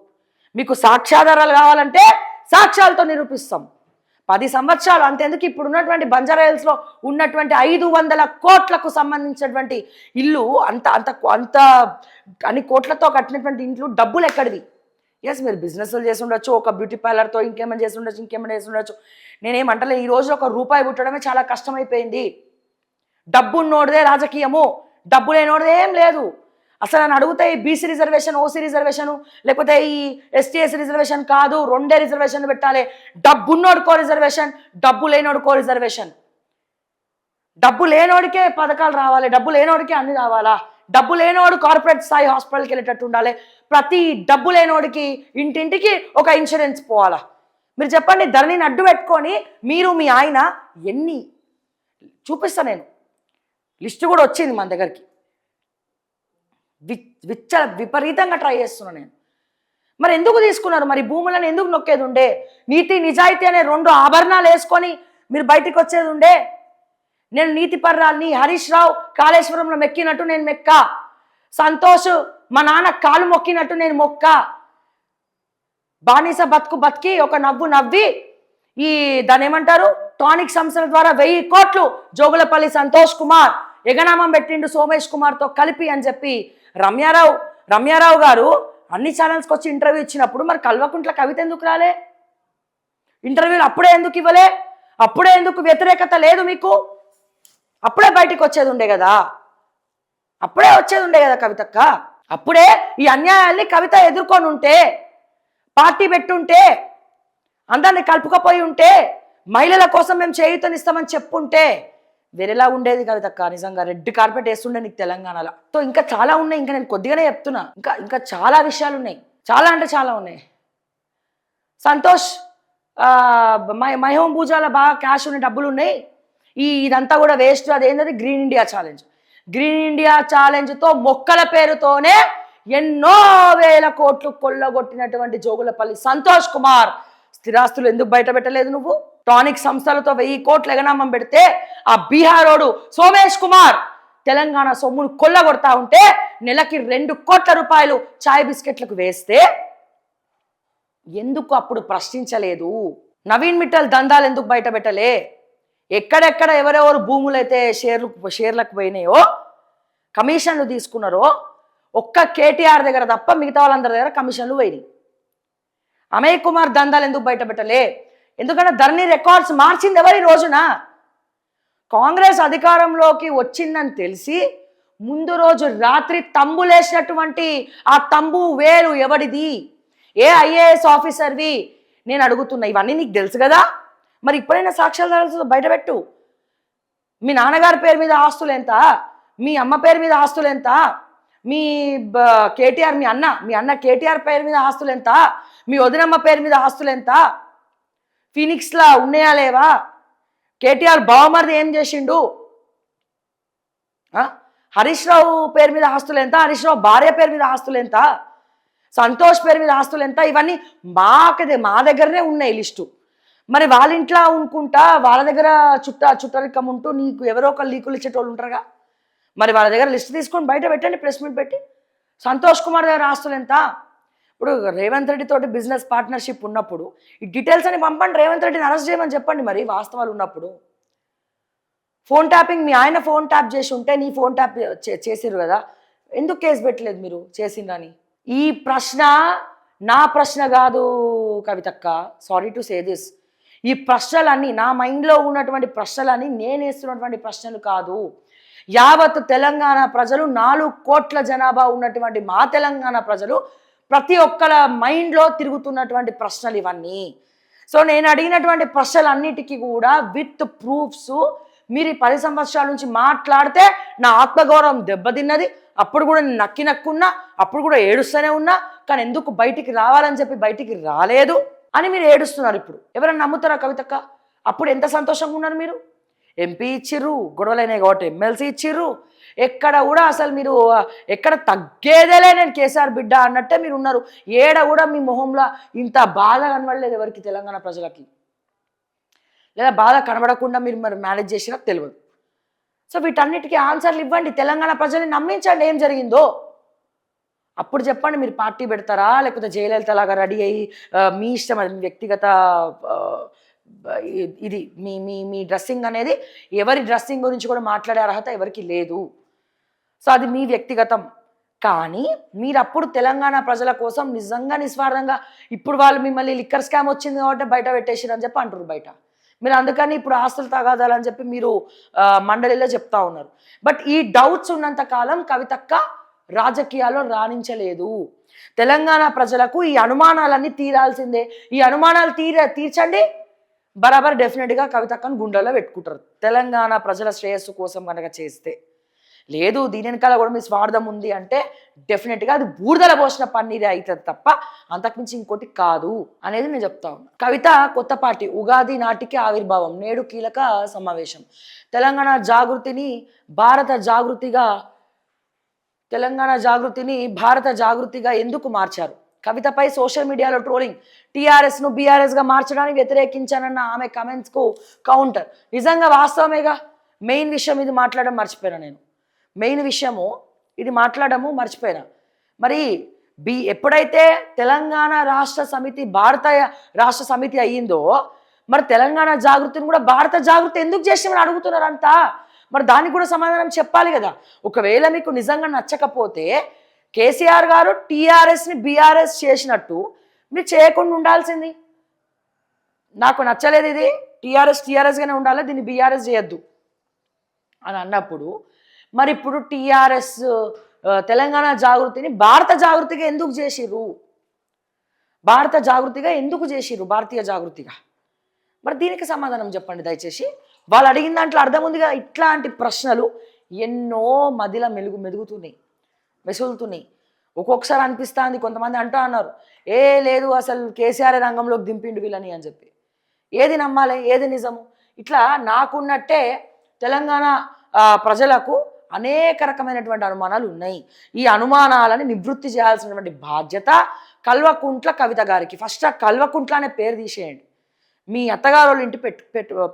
మీకు సాక్ష్యాధారాలు కావాలంటే సాక్ష్యాలతో నిరూపిస్తాం. 10 సంవత్సరాలు అంతెందుకు, ఇప్పుడు ఉన్నటువంటి బంజారా హిల్స్లో ఉన్నటువంటి 500 కోట్లకు సంబంధించినటువంటి ఇల్లు, అంత అంత అంత అన్ని కోట్లతో కట్టినటువంటి ఇంట్లో డబ్బులు ఎక్కడివి? ఎస్, మీరు బిజినెస్లు చేసి ఉండొచ్చు, ఒక బ్యూటీ పార్లర్తో ఇంకేమైనా చేసి ఉండొచ్చు, ఇంకేమైనా చేసి ఉండొచ్చు. నేనేమంటలే, ఈ రోజు ఒక రూపాయి పుట్టడమే చాలా కష్టమైపోయింది. డబ్బున్నోడిదే రాజకీయము, డబ్బు లేనోడిదే ఏం లేదు. అసలు నన్ను అడిగితే ఈ బీసీ రిజర్వేషన్, ఓసీ రిజర్వేషన్, లేకపోతే ఈ ఎస్టీఎస్ రిజర్వేషన్ కాదు, 2 రిజర్వేషన్ పెట్టాలి. డబ్బున్నోడికో రిజర్వేషన్, డబ్బు లేనోడికో రిజర్వేషన్. డబ్బు లేనోడికే పథకాలు రావాలి, డబ్బు లేనోడికే అన్ని రావాలా? డబ్బు లేనోడు కార్పొరేట్ స్థాయి హాస్పిటల్కి వెళ్ళేటట్టు ఉండాలి. ప్రతి డబ్బు లేనోడికి ఇంటింటికి ఒక ఇన్సూరెన్స్ పోవాలా? మీరు చెప్పండి, ధరణిని అడ్డు పెట్టుకొని మీరు మీ ఆయన ఎన్ని చూపిస్తా, నేను లిస్టు కూడా వచ్చింది మన దగ్గరికి. విపరీతంగా ట్రై చేస్తున్నా నేను. మరి ఎందుకు తీసుకున్నారు? మరి భూములను ఎందుకు నొక్కేది ఉండే? నీతి నిజాయితీ అనే 2 ఆభరణాలు వేసుకొని మీరు బయటికి వచ్చేది ఉండే. నేను నీతి పర్రాల్ని, హరీష్ రావు కాళేశ్వరంలో మెక్కినట్టు నేను మెక్క, సంతోష్ మా నాన్న కాలు మొక్కినట్టు నేను మొక్క, బానిస బతికి ఒక నవ్వు నవ్వి ఈ దాని ఏమంటారు టానిక్ సంస్థల ద్వారా 1000 కోట్లు జోగులపల్లి సంతోష్ కుమార్ ఎగనామం పెట్టిండు సోమేష్ కుమార్తో కలిపి అని చెప్పి రమ్యారావు గారు అన్ని ఛానల్స్కి వచ్చి ఇంటర్వ్యూ ఇచ్చినప్పుడు మరి కల్వకుంట్ల కవిత ఎందుకు రాలే? ఇంటర్వ్యూలు అప్పుడే ఎందుకు ఇవ్వలే? అప్పుడే ఎందుకు వ్యతిరేకత లేదు మీకు? అప్పుడే బయటికి వచ్చేది ఉండే కదా, అప్పుడే వచ్చేది ఉండే కదా కవితక్క. అప్పుడే ఈ అన్యాయాల్ని కవిత ఎదుర్కొని ఉంటే, పార్టీ పెట్టుంటే, అందరిని కలుపుకపోయి ఉంటే, మహిళల కోసం మేము చేయూతనిస్తామని చెప్పుంటే వేరేలా ఉండేది కవితక్క. నిజంగా రెడ్ కార్పెట్ వేస్తుండే నీకు తెలంగాణలో. సో ఇంకా చాలా ఉన్నాయి, ఇంకా నేను కొద్దిగానే చెప్తున్నా, ఇంకా చాలా విషయాలు ఉన్నాయి, చాలా అంటే చాలా ఉన్నాయి. సంతోష్ మైహోం పూజాలో బాగా క్యాష్ ఉన్న డబ్బులు ఉన్నాయి, ఇదంతా కూడా వేస్ట్. అదేంటది? Green India challenge. Green India ఛాలెంజ్తో మొక్కల పేరుతోనే ఎన్నో వేల కోట్లు కొల్లగొట్టినటువంటి జోగులపల్లి సంతోష్ కుమార్ స్థిరాస్తులు ఎందుకు బయట పెట్టలేదు నువ్వు? టానిక్ సంస్థలతో 1000 కోట్లు ఎగనామం పెడితే ఆ బీహారోడు సోమేష్ కుమార్ తెలంగాణ సొమ్మును కొల్లగొడతా ఉంటే నెలకి 2 కోట్ల రూపాయలు చాయ్ బిస్కెట్లకు వేస్తే ఎందుకు అప్పుడు ప్రశ్నించలేదు? నవీన్ మిట్టల్ దందాలు ఎందుకు బయట పెట్టలే? ఎక్కడెక్కడ ఎవరెవరు భూములైతే షేర్లకు పోయినాయో, కమిషన్లు తీసుకున్నారో, ఒక్క కేటీఆర్ దగ్గర తప్ప మిగతా వాళ్ళందరి దగ్గర కమిషన్లు పోయినాయి. అమయ్ కుమార్ దందాలు ఎందుకు బయట పెట్టలే? ఎందుకంటే ధరణి రికార్డ్స్ మార్చింది ఎవరి రోజున? కాంగ్రెస్ అధికారంలోకి వచ్చిందని తెలిసి ముందు రోజు రాత్రి తంబులేసినటువంటి ఆ తంబు వేలు ఎవడిది? ఏ ఐఏఎస్ ఆఫీసర్వి? నేను అడుగుతున్నా. ఇవన్నీ నీకు తెలుసు కదా, మరి ఇప్పుడైనా సాక్ష్యాలు బయటపెట్టు. మీ నాన్నగారి పేరు మీద ఆస్తులు ఎంత? మీ అమ్మ పేరు మీద ఆస్తులు ఎంత? మీ కేటీఆర్ మీ అన్న కేటీఆర్ పేరు మీద ఆస్తులు ఎంత? మీ వదినమ్మ పేరు మీద ఆస్తులు ఎంత? ఫీనిక్స్లా ఉన్నాయా లేవా? కేటీఆర్ బావమరిది ఏం చేసిండు? హరీష్ రావు పేరు మీద ఆస్తులు ఎంత? హరీష్ రావు భార్య పేరు మీద ఆస్తులు ఎంత? సంతోష్ పేరు మీద ఆస్తులు ఎంత? ఇవన్నీ మా దగ్గరనే ఉన్నాయి లిస్టు. మరి వాళ్ళ ఇంట్లో అనుకుంటా, వాళ్ళ దగ్గర చుట్టరికం ఉంటూ నీకు ఎవరో ఒకరు లీకులు ఇచ్చేటోళ్ళు ఉంటారుగా, మరి వాళ్ళ దగ్గర లిస్ట్ తీసుకొని బయట పెట్టండి, ప్రెస్ మీట్ పెట్టి. సంతోష్ కుమార్ దగ్గర ఆస్తులు ఎంత? ఇప్పుడు రేవంత్ రెడ్డి తోటి బిజినెస్ పార్ట్నర్షిప్ ఉన్నప్పుడు ఈ డీటెయిల్స్ అని పంపండి, రేవంత్ రెడ్డిని అరెస్ట్ చేయమని చెప్పండి. మరి వాస్తవాలు ఉన్నప్పుడు ఫోన్ ట్యాపింగ్, మీ ఆయన ఫోన్ ట్యాప్ చేసి ఉంటే నీ ఫోన్ ట్యాప్ చేసిర్రు కదా, ఎందుకు కేసు పెట్టలేదు మీరు చేసిందని? ఈ ప్రశ్న నా ప్రశ్న కాదు కవితక్క, సారీ టు సే దిస్. ఈ ప్రశ్నలన్నీ నా మైండ్లో ఉన్నటువంటి ప్రశ్నలన్నీ నేను వేస్తున్నటువంటి ప్రశ్నలు కాదు. యావత్ తెలంగాణ ప్రజలు, 4 కోట్ల జనాభా ఉన్నటువంటి మా తెలంగాణ ప్రజలు ప్రతి ఒక్కల మైండ్లో తిరుగుతున్నటువంటి ప్రశ్నలు ఇవన్నీ. సో నేను అడిగినటువంటి ప్రశ్నలన్నిటికీ కూడా విత్ ప్రూఫ్స్ మీరు 10 సంవత్సరాల నుంచి మాట్లాడితే నా ఆత్మగౌరవం దెబ్బతిన్నది. అప్పుడు కూడా నేను నక్కున్నా, అప్పుడు కూడా ఏడుస్తూనే ఉన్నా, కానీ ఎందుకు బయటికి రావాలని చెప్పి బయటికి రాలేదు అని మీరు ఏడుస్తున్నారు. ఇప్పుడు ఎవరైనా నమ్ముతారా కవితక్క? అప్పుడు ఎంత సంతోషంగా ఉన్నారు మీరు? ఎంపీ ఇచ్చిర్రు, గొడవలైనాయి కాబట్టి ఎమ్మెల్సీ ఇచ్చిర్రు, ఎక్కడ కూడా అసలు మీరు ఎక్కడ తగ్గేదేలే, నేను కేసీఆర్ బిడ్డ అన్నట్టే మీరు ఉన్నారు. ఏడ కూడా మీ మొహంలో ఇంత బాధ కనబడలేదు ఎవరికి, తెలంగాణ ప్రజలకి. లేదా బాధ కనబడకుండా మీరు మరి మేనేజ్ చేసినా తెలియదు. సో వీటన్నిటికీ ఆన్సర్లు ఇవ్వండి, తెలంగాణ ప్రజల్ని నమ్మించండి ఏం జరిగిందో. అప్పుడు చెప్పండి, మీరు పార్టీ పెడతారా లేకపోతే జయలలిత లాగా రెడీ అయ్యి మీ ఇష్టం, అది మీ వ్యక్తిగత ఆ, ఇది మీ మీ మీ డ్రెస్సింగ్ అనేది, ఎవరి డ్రెస్సింగ్ గురించి కూడా మాట్లాడే అర్హత ఎవరికి లేదు. సో అది మీ వ్యక్తిగతం. కానీ మీరు అప్పుడు తెలంగాణ ప్రజల కోసం నిజంగా నిస్వార్థంగా, ఇప్పుడు వాళ్ళు మిమ్మల్ని లిక్కర్ స్కామ్ వచ్చింది కాబట్టి బయట పెట్టేసారు అని చెప్పి అంటారు బయట. మీరు అందుకని ఇప్పుడు ఆస్తులు తగాదాలని చెప్పి మీరు మండలిలో చెప్తా ఉన్నారు. బట్ ఈ డౌట్స్ ఉన్నంత కాలం కవితక్క రాజకీయాల్లో రాణించలేదు. తెలంగాణ ప్రజలకు ఈ అనుమానాలన్నీ తీరాల్సిందే. ఈ అనుమానాలు తీర్చండి, బరాబర్ డెఫినెట్గా కవితక్కను గుండెల్లో పెట్టుకుంటారు తెలంగాణ ప్రజల శ్రేయస్సు కోసం కనుక చేస్తే. లేదు దీని వెనకాల కూడా మీ స్వార్థం ఉంది అంటే డెఫినెట్గా అది బూడిదల పోసిన పన్నీరే అవుతుంది తప్ప అంతకుమించి ఇంకోటి కాదు అనేది నేను చెప్తా ఉన్నా. కవిత కొత్త పార్టీ ఉగాది నాటికి ఆవిర్భావం, నేడు కీలక సమావేశం. తెలంగాణ జాగృతిని భారత జాగృతిగా ఎందుకు మార్చారు? కవితపై సోషల్ మీడియాలో ట్రోలింగ్. టీఆర్ఎస్ను బీఆర్ఎస్గా మార్చడానికి వ్యతిరేకించానన్న ఆమె కమెంట్స్కు కౌంటర్. నిజంగా వాస్తవమేగా. మెయిన్ విషయం ఇది మాట్లాడడం మర్చిపోయినా నేను. మర్చిపోయినా. మరి ఎప్పుడైతే తెలంగాణ రాష్ట్ర సమితి భారత రాష్ట్ర సమితి అయ్యిందో, మరి తెలంగాణ జాగృతిని కూడా భారత జాగృతి ఎందుకు చేసామని అడుగుతున్నారంతా. మరి దానికి కూడా సమాధానం చెప్పాలి కదా. ఒకవేళ మీకు నిజంగా నచ్చకపోతే కేసీఆర్ గారు టీఆర్ఎస్ని బీఆర్ఎస్ చేసినట్టు మీరు చేయకుండా ఉండాల్సింది. నాకు నచ్చలేదు, ఇది టీఆర్ఎస్గానే ఉండాలి, దీన్ని బీఆర్ఎస్ చేయొద్దు అని అన్నప్పుడు, మరి ఇప్పుడు టీఆర్ఎస్ తెలంగాణ జాగృతిని భారత జాగృతిగా ఎందుకు చేసిర్రు? భారతీయ జాగృతిగా. మరి దీనికి సమాధానం చెప్పండి దయచేసి. వాళ్ళు అడిగిన దాంట్లో అర్థం ఉందిగా. ఇట్లాంటి ప్రశ్నలు ఎన్నో మదిల మెసులుతున్నాయి. ఒక్కొక్కసారి అనిపిస్తుంది, కొంతమంది అంటూ అన్నారు, లేదు అసలు కేసీఆర్ రంగంలోకి దింపిండు వీళ్ళని అని చెప్పి. ఏది నమ్మాలి, ఏది నిజము? ఇట్లా నాకున్నట్టే తెలంగాణ ప్రజలకు అనేక రకమైనటువంటి అనుమానాలు ఉన్నాయి. ఈ అనుమానాలని నివృత్తి చేయాల్సినటువంటి బాధ్యత కల్వకుంట్ల కవిత గారికి. ఫస్ట్ ఆ కల్వకుంట్ల అనే పేరు తీసేయండి, మీ అత్తగారు వాళ్ళ ఇంటి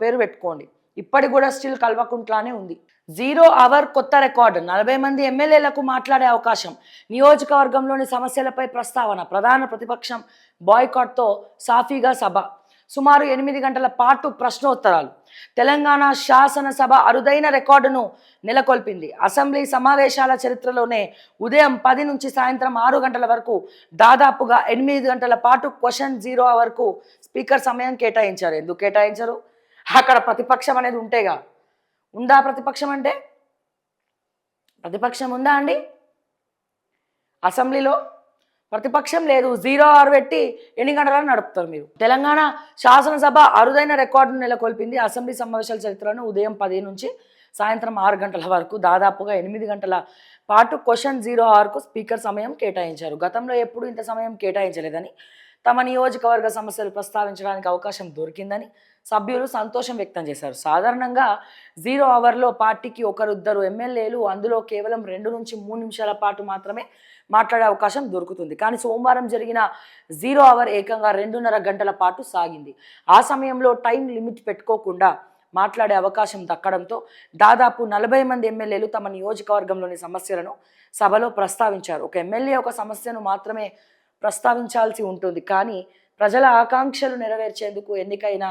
పేరు పెట్టుకోండి. ఇప్పటికి కూడా స్టిల్ కల్వకుంట్లానే ఉంది. 0 అవర్ కొత్త రికార్డు. 40 మంది ఎమ్మెల్యేలకు మాట్లాడే అవకాశం. నియోజకవర్గంలోని సమస్యలపై ప్రస్తావన. ప్రధాన ప్రతిపక్షం బాయ్కాట్తో సాఫీగా సభ. సుమారు 8 గంటల పాటు ప్రశ్నోత్తరాలు. తెలంగాణ శాసనసభ అరుదైన రికార్డును నెలకొల్పింది. అసెంబ్లీ సమావేశాల చరిత్రలోనే ఉదయం 10 నుంచి సాయంత్రం 6 గంటల వరకు దాదాపుగా 8 గంటల పాటు క్వశ్చన్ 0 అవర్కు స్పీకర్ సమయం కేటాయించారు. ఎందుకు కేటాయించారు? అక్కడ ప్రతిపక్షం అనేది ఉంటేగా. ఉందా ప్రతిపక్షం? అంటే ప్రతిపక్షం ఉందా అండి? అసెంబ్లీలో ప్రతిపక్షం లేదు. 0 అవర్ పెట్టి ఎన్ని గంటలను నడుపుతారు మీరు? తెలంగాణ శాసనసభ అరుదైన రికార్డును నెలకొల్పింది. అసెంబ్లీ సమావేశాల చరిత్రను ఉదయం 10 నుంచి సాయంత్రం 6 గంటల వరకు దాదాపుగా 8 గంటల పాటు క్వశ్చన్ 0 అవర్కు స్పీకర్ సమయం కేటాయించారు. గతంలో ఎప్పుడు ఇంత సమయం కేటాయించలేదని, తమ నియోజకవర్గ సమస్యలు ప్రస్తావించడానికి అవకాశం దొరికిందని సభ్యులు సంతోషం వ్యక్తం చేశారు. సాధారణంగా 0 అవర్లో పార్టీకి 1-2 ఎమ్మెల్యేలు, అందులో కేవలం 2 నుంచి 3 నిమిషాల పాటు మాత్రమే మాట్లాడే అవకాశం దొరుకుతుంది. కానీ సోమవారం జరిగిన 0 అవర్ ఏకంగా 2.5 గంటల పాటు సాగింది. ఆ సమయంలో టైం లిమిట్ పెట్టుకోకుండా మాట్లాడే అవకాశం దక్కడంతో దాదాపు 40 మంది ఎమ్మెల్యేలు తమ నియోజకవర్గంలోని సమస్యలను సభలో ప్రస్తావించారు. ఒక ఎమ్మెల్యే ఒక సమస్యను మాత్రమే ప్రస్తావించాల్సి ఉంటుంది, కానీ ప్రజల ఆకాంక్షలు నెరవేర్చేందుకు ఎన్నికైన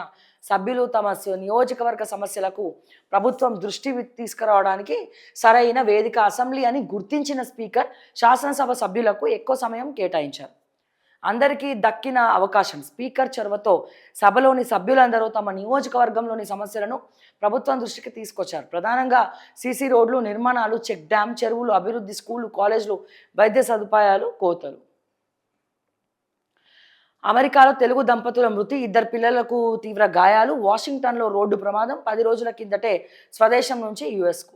సభ్యులు తమ నియోజకవర్గ సమస్యలకు ప్రభుత్వం దృష్టి తీసుకురావడానికి సరైన వేదిక అసెంబ్లీ అని గుర్తించిన స్పీకర్ శాసనసభ సభ్యులకు ఎక్కువ సమయం కేటాయించారు. అందరికీ దక్కిన అవకాశం. స్పీకర్ చొరవతో సభలోని సభ్యులందరూ తమ నియోజకవర్గంలోని సమస్యలను ప్రభుత్వం దృష్టికి తీసుకొచ్చారు. ప్రధానంగా సీసీ రోడ్లు నిర్మాణాలు, చెక్ డ్యామ్, చెరువులు అభివృద్ధి, స్కూళ్ళు, కాలేజీలు, వైద్య సదుపాయాలు, కోతలు. అమెరికాలో తెలుగు దంపతుల మృతి, 2 పిల్లలకు తీవ్ర గాయాలు. వాషింగ్టన్లో రోడ్డు ప్రమాదం. 10 రోజుల కిందటే స్వదేశం నుంచి యుఎస్కు.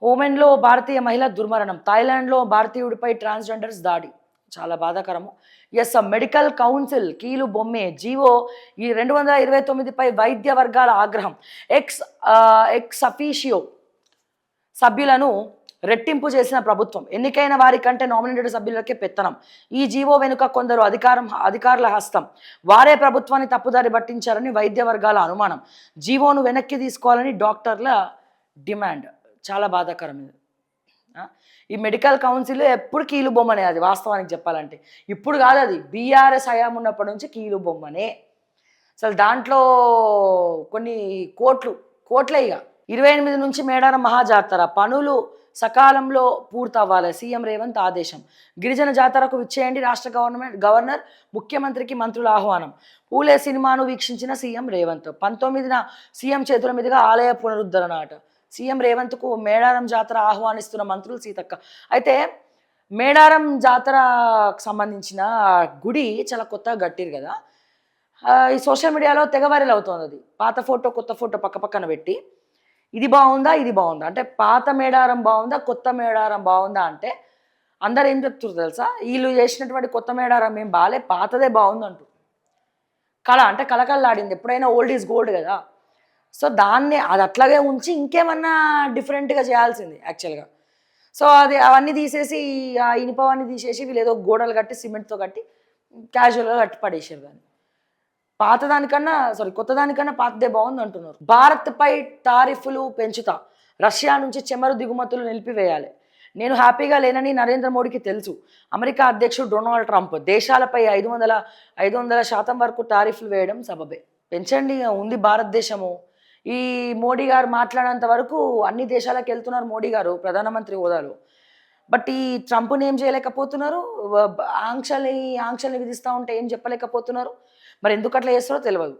ఓమెన్లో భారతీయ మహిళ దుర్మరణం. థాయిలాండ్లో భారతీయుడిపై ట్రాన్స్జెండర్స్ దాడి. చాలా బాధాకరము. మెడికల్ కౌన్సిల్ కీలు బొమ్మే. జీవో 229పై వైద్య వర్గాల ఆగ్రహం. ఎక్స్ అఫీషియో సభ్యులను రెట్టింపు చేసిన ప్రభుత్వం. ఎన్నికైన వారి కంటే నామినేటెడ్ సభ్యులకే పెత్తనం. ఈ జీవో వెనుక కొందరు అధికారుల హస్తం. వారే ప్రభుత్వాన్ని తప్పుదారి పట్టించారని వైద్య వర్గాల అనుమానం. జీవోను వెనక్కి తీసుకోవాలని డాక్టర్ల డిమాండ్. చాలా బాధాకరం ఇది. ఈ మెడికల్ కౌన్సిల్ ఎప్పుడు కీలు బొమ్మనే, అది వాస్తవానికి చెప్పాలంటే. ఇప్పుడు కాదు, అది బీఆర్ఎస్ హయాం ఉన్నప్పటి నుంచి కీలు బొమ్మనే. అసలు దాంట్లో కొన్ని కోట్లే. ఇక 28 నుంచి మేడారం మహాజాతర పనులు సకాలంలో పూర్తవ్వాలి, సీఎం రేవంత్ ఆదేశం. గిరిజన జాతరకు విచ్చేయండి, రాష్ట్ర గవర్నర్ ముఖ్యమంత్రికి మంత్రుల ఆహ్వానం. పూలే సినిమాను వీక్షించిన సీఎం రేవంత్. 19న సీఎం చేతుల మీదుగా ఆలయ పునరుద్ధరణ అట. సీఎం రేవంత్కు మేడారం జాతర ఆహ్వానిస్తున్న మంత్రులు సీతక్క. అయితే మేడారం జాతరకు సంబంధించిన గుడి చాలా కొత్తగా కట్టిరు కదా. ఈ సోషల్ మీడియాలో తెగ వైరల్ అవుతుంది. అది పాత ఫోటో కొత్త ఫోటో పక్కన పెట్టి ఇది బాగుందా ఇది బాగుందా అంటే, పాత మేడారం బాగుందా కొత్త మేడారం బాగుందా అంటే అందరు ఏం చెప్తున్నారు తెలుసా, వీళ్ళు చేసినటువంటి కొత్త మేడారం ఏం బాలే, పాతదే బాగుంది అంటూ. అంటే కలకల్లాడింది. ఎప్పుడైనా ఓల్డ్ ఈజ్ గోల్డ్ కదా. సో దాన్ని అది అట్లాగే ఉంచి ఇంకేమన్నా డిఫరెంట్గా చేయాల్సింది యాక్చువల్గా. సో అది అవన్నీ తీసేసి ఆ ఇనుపవన్నీ తీసేసి వీళ్ళు ఏదో గోడలు కట్టి సిమెంట్తో కట్టి క్యాజువల్గా కట్టి పడేసారు దాన్ని. కొత్త దానికన్నా పాతదే బాగుంది అంటున్నారు. భారత్పై టారిఫ్లు పెంచుతా, రష్యా నుంచి చెమరు దిగుమతులు నిలిపివేయాలి. నేను హ్యాపీగా లేనని నరేంద్ర మోడీకి తెలుసు. అమెరికా అధ్యక్షుడు డొనాల్డ్ ట్రంప్ దేశాలపై 500% వరకు టారిఫ్లు వేయడం సబబే. పెంచండి, ఉంది భారతదేశము. ఈ మోడీ గారు మాట్లాడినంత వరకు అన్ని దేశాలకు వెళ్తున్నారు మోడీ గారు ప్రధానమంత్రి హోదాలో. బట్ ఈ ట్రంప్ని ఏం చేయలేకపోతున్నారు, ఆంక్షల్ని విధిస్తూ ఉంటే ఏం చెప్పలేకపోతున్నారు. మరి ఎందుకు అట్లా చేస్తారో తెలియదు.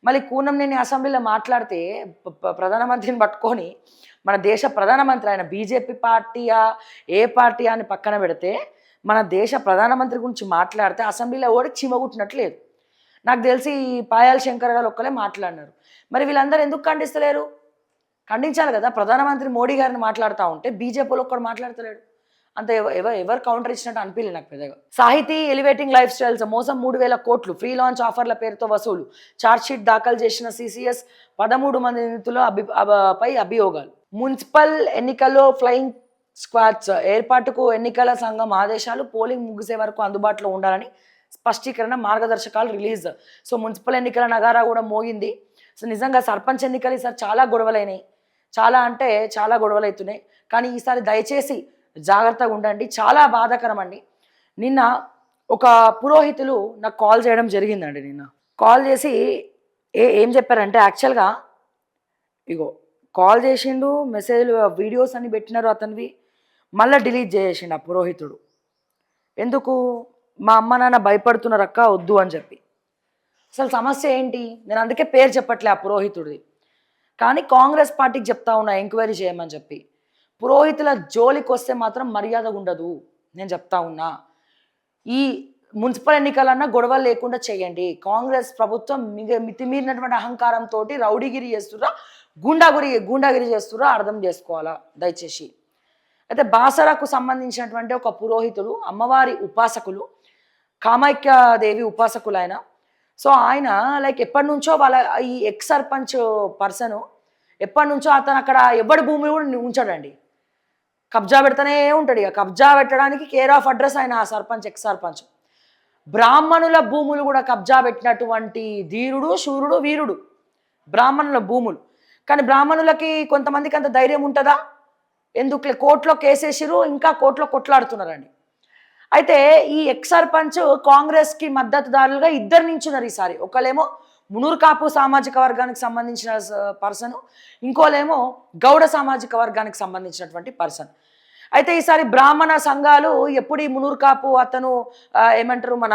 మళ్ళీ కూనంనేని అసెంబ్లీలో మాట్లాడితే ప్రధానమంత్రిని పట్టుకొని, మన దేశ ప్రధానమంత్రి ఆయన బీజేపీ పార్టీయా ఏ పార్టీయా అని పక్కన పెడితే, మన దేశ ప్రధానమంత్రి గురించి మాట్లాడితే అసెంబ్లీలో ఓడి చిమగుట్టినట్లేదు. నాకు తెలిసి పాయాల్ శంకర్ గారు ఒక్కలే మాట్లాడినారు. మరి వీళ్ళందరూ ఎందుకు ఖండిస్తలేరు? ఖండించాలి కదా. ప్రధానమంత్రి మోడీ గారిని మాట్లాడుతూ ఉంటే బీజేపీలో ఒక్కడు మాట్లాడతలేడు. అంత ఎవరు కౌంటర్ ఇచ్చినట్టు అనిపించలేదు నాకు పెద్దగా. సాహితీ ఎలివేటింగ్ లైఫ్ స్టైల్స్ మోసం 3,000 కోట్లు ఫ్రీ లాంచ్ ఆఫర్ల పేరుతో వసూలు. ఛార్జ్షీట్ దాఖలు చేసిన CCS 13 మంది నిందితుల పై అభియోగాలు. మున్సిపల్ ఎన్నికల్లో ఫ్లయింగ్ స్క్వాడ్స్ ఏర్పాటుకు ఎన్నికల సంఘం ఆదేశాలు. పోలింగ్ ముగిసే వరకు అందుబాటులో ఉండాలని స్పష్టీకరణ, మార్గదర్శకాలు రిలీజ్. సో మున్సిపల్ ఎన్నికల నగారా కూడా మోగింది. సో నిజంగా సర్పంచ్ ఎన్నికలు ఈసారి చాలా గొడవలైనాయి, చాలా గొడవలు అవుతున్నాయి. కానీ ఈసారి దయచేసి జాగ్రత్తగా ఉండండి. చాలా బాధాకరం అండి. నిన్న ఒక పురోహితులు నాకు కాల్ చేయడం జరిగిందండి. నిన్న కాల్ చేసి ఏం చెప్పారంటే, యాక్చువల్గా ఇగో కాల్ చేసిండు, మెసేజ్లు వీడియోస్ అన్ని పెట్టినారు అతనివి, మళ్ళీ డిలీట్ చేసిండు ఆ పురోహితుడు. ఎందుకు? మా అమ్మ నాన్న భయపడుతున్నారు అక్క, వద్దు అని చెప్పి. అసలు సమస్య ఏంటి? నేను అందుకే పేరు చెప్పట్లే ఆ పురోహితుడిది. కానీ కాంగ్రెస్ పార్టీకి చెప్తా ఉన్నా ఎంక్వైరీ చేయమని చెప్పి. పురోహితుల జోలికి వస్తే మాత్రం మర్యాద ఉండదు, నేను చెప్తా ఉన్నా. ఈ మున్సిపల్ ఎన్నికలన్నా గొడవలు లేకుండా చేయండి. కాంగ్రెస్ ప్రభుత్వం మితిమీరినటువంటి అహంకారంతో రౌడీగిరి చేస్తుర్రా, గూండాగిరి చేస్తుర్రా అర్థం చేసుకోవాలా దయచేసి. అయితే బాసరకు సంబంధించినటువంటి ఒక పురోహితుడు, అమ్మవారి ఉపాసకులు, కామాఖ్యాదేవి ఉపాసకులు ఆయన. సో ఆయన లైక్ ఎప్పటి నుంచో వాళ్ళ ఈ ఎక్స్ సర్పంచ్ పర్సను ఎప్పటి నుంచో అతను అక్కడ ఎవరి భూమి కూడా ఉంచాడండి, కబ్జా పెడతానే ఉంటాడు. ఇక కబ్జా పెట్టడానికి కేర్ ఆఫ్ అడ్రస్ ఆయన ఆ సర్పంచ్, ఎక్స్ సర్పంచ్. బ్రాహ్మణుల భూములు కూడా కబ్జా పెట్టినటువంటి ధీరుడు, శూరుడు, వీరుడు బ్రాహ్మణుల భూములు. కానీ బ్రాహ్మణులకి కొంతమందికి అంత ధైర్యం ఉంటుందా? ఎందుకు కోర్టులో కేసేసిరు, ఇంకా కోర్టులో కొట్లాడుతున్నారండి. అయితే ఈ ఎక్స్ సర్పంచ్ కాంగ్రెస్కి మద్దతుదారులుగా ఇద్దరు నించున్నారు ఈసారి. ఒకళ్ళేమో మునూరు కాపు సామాజిక వర్గానికి సంబంధించిన పర్సన్, ఇంకోలేమో గౌడ సామాజిక వర్గానికి సంబంధించినటువంటి పర్సన్. అయితే ఈసారి బ్రాహ్మణ సంఘాలు ఎప్పుడు ఈ మునూరు కాపు అతను ఏమంటారు, మన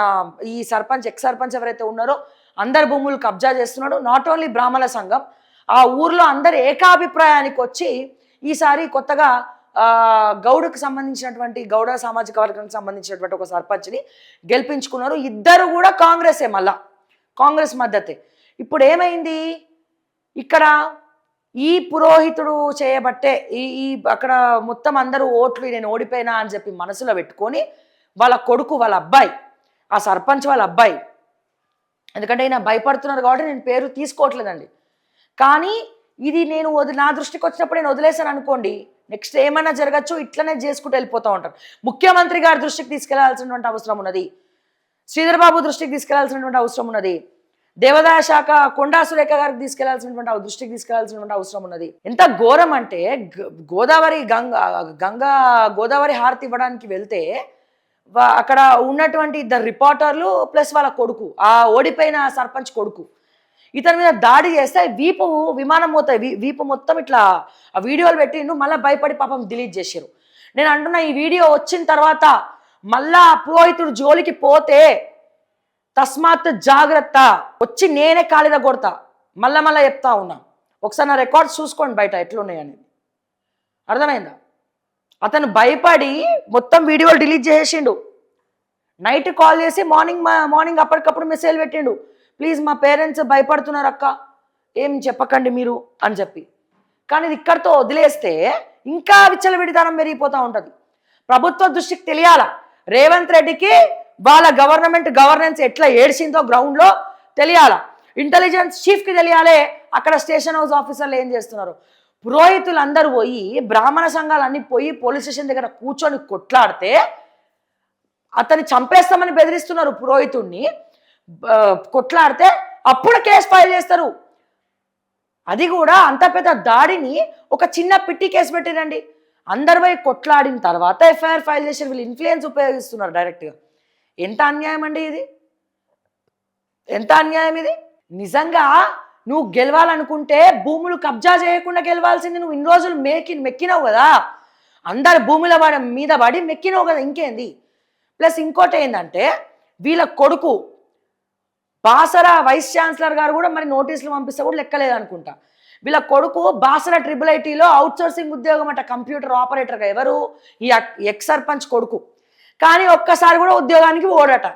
ఈ సర్పంచ్ ఎక్స్ సర్పంచ్ ఎవరైతే ఉన్నారో అందరి భూములు కబ్జా చేస్తున్నాడు. నాట్ ఓన్లీ బ్రాహ్మణ సంఘం, ఆ ఊర్లో అందరు ఏకాభిప్రాయానికి వచ్చి ఈసారి కొత్తగా గౌడకు సంబంధించినటువంటి గౌడ సామాజిక వర్గానికి సంబంధించినటువంటి ఒక సర్పంచ్ని గెలిపించుకున్నారు. ఇద్దరు కూడా కాంగ్రెసే, మళ్ళా కాంగ్రెస్ మద్దతే. ఇప్పుడు ఏమైంది ఇక్కడ, ఈ పురోహితుడు చేయబట్టే ఈ అక్కడ మొత్తం అందరూ ఓట్లు నేను ఓడిపోయినా అని చెప్పి మనసులో పెట్టుకొని వాళ్ళ కొడుకు, వాళ్ళ అబ్బాయి, ఆ సర్పంచ్ వాళ్ళ అబ్బాయి, ఎందుకంటే ఈయన భయపడుతున్నారు కాబట్టి నేను పేరు తీసుకోవట్లేదండి. కానీ ఇది నేను నా దృష్టికి వచ్చినప్పుడు నేను వదిలేసాను అనుకోండి, నెక్స్ట్ ఏమైనా జరగచ్చు, ఇట్లనే చేసుకుంటూ వెళ్ళిపోతూ ఉంటారు. ముఖ్యమంత్రి గారి దృష్టికి తీసుకెళ్లాల్సినటువంటి అవసరం ఉన్నది, శ్రీధర్ బాబు దృష్టికి తీసుకెళ్లాల్సినటువంటి అవసరం ఉన్నది. దేవాదాయ శాఖ కొండా సురేఖ గారికి తీసుకెళ్లాల్సినటువంటి దృష్టికి తీసుకెళ్లాల్సినటువంటి అవసరం ఉన్నది. ఎంత ఘోరం అంటే గోదావరి గోదావరి హారతి ఇవ్వడానికి వెళ్తే అక్కడ ఉన్నటువంటి ఇద్దరు రిపోర్టర్లు ప్లస్ వాళ్ళ కొడుకు, ఆ ఓడిపోయిన సర్పంచ్ కొడుకు ఇతని మీద దాడి చేస్తే విమానం వీపు మొత్తం ఇట్లా ఆ వీడియోలు పెట్టిండు. మళ్ళీ భయపడి పాపం డిలీట్ చేసారు. నేను అంటున్నా, ఈ వీడియో వచ్చిన తర్వాత మళ్ళా పురోహితుడు జోలికి పోతే తస్మాత్ జాగ్రత్త, వచ్చి నేనే కాలిద కొడతా. మళ్ళా చెప్తా ఉన్నా, ఒకసారి నా రికార్డ్స్ చూసుకోండి బయట ఎట్లున్నాయని. అర్థమైందా? అతను భయపడి మొత్తం వీడియోలు డిలీట్ చేసేసిండు. నైట్ కాల్ చేసి మార్నింగ్ అప్పటికప్పుడు మెసేజ్ పెట్టిండు, ప్లీజ్ మా పేరెంట్స్ భయపడుతున్నారు అక్క, ఏం చెప్పకండి మీరు అని చెప్పి. కానీ ఇది ఇక్కడితో వదిలేస్తే ఇంకా విచ్చలవిడితనం పెరిగిపోతూ ఉంటుంది. ప్రభుత్వ దృష్టికి తెలియాలా, రేవంత్ రెడ్డికి వాళ్ళ గవర్నెన్స్ ఎట్లా ఏడ్చిందో గ్రౌండ్లో తెలియాలా, ఇంటెలిజెన్స్ చీఫ్కి తెలియాలి అక్కడ స్టేషన్ హౌస్ ఆఫీసర్లు ఏం చేస్తున్నారు. పురోహితులందరూ పోయి, బ్రాహ్మణ సంఘాలన్నీ పోయి పోలీస్ స్టేషన్ దగ్గర కూర్చొని కొట్లాడితే అతన్ని చంపేస్తామని బెదిరిస్తున్నారు. పురోహితుడిని కొట్లాడితే అప్పుడు కేసు ఫైల్ చేస్తారు. అది కూడా అంత పెద్ద దాడిని ఒక చిన్న పిట్టి కేసు పెట్టిరండి. అందరు పోయి కొట్లాడిన తర్వాత ఎఫ్ఐఆర్ ఫైల్ చేసి వీళ్ళు ఇన్ఫ్లుయెన్స్ ఉపయోగిస్తున్నారు డైరెక్ట్గా. ఎంత అన్యాయం అండి ఇది, ఎంత అన్యాయం ఇది. నిజంగా నువ్వు గెలవాలనుకుంటే భూములు కబ్జా చేయకుండా గెలవాల్సింది. నువ్వు ఇన్ని రోజులు మెక్కినావు కదా, అందరు భూముల మీద పడి మెక్కినావు కదా, ఇంకేంది. ప్లస్ ఇంకోటి ఏంటంటే వీళ్ళ కొడుకు బాసరా వైస్ ఛాన్సలర్ గారు కూడా మరి నోటీసులు పంపిస్తే కూడా లెక్కలేదు అనుకుంటా. వీళ్ళ కొడుకు బాసరా IIITలో అవుట్సోర్సింగ్ ఉద్యోగం అట, కంప్యూటర్ ఆపరేటర్గా. ఎవరు? ఈ ఎక్స్ సర్పంచ్ కొడుకు. కానీ ఒక్కసారి కూడా ఉద్యోగానికి ఓడట.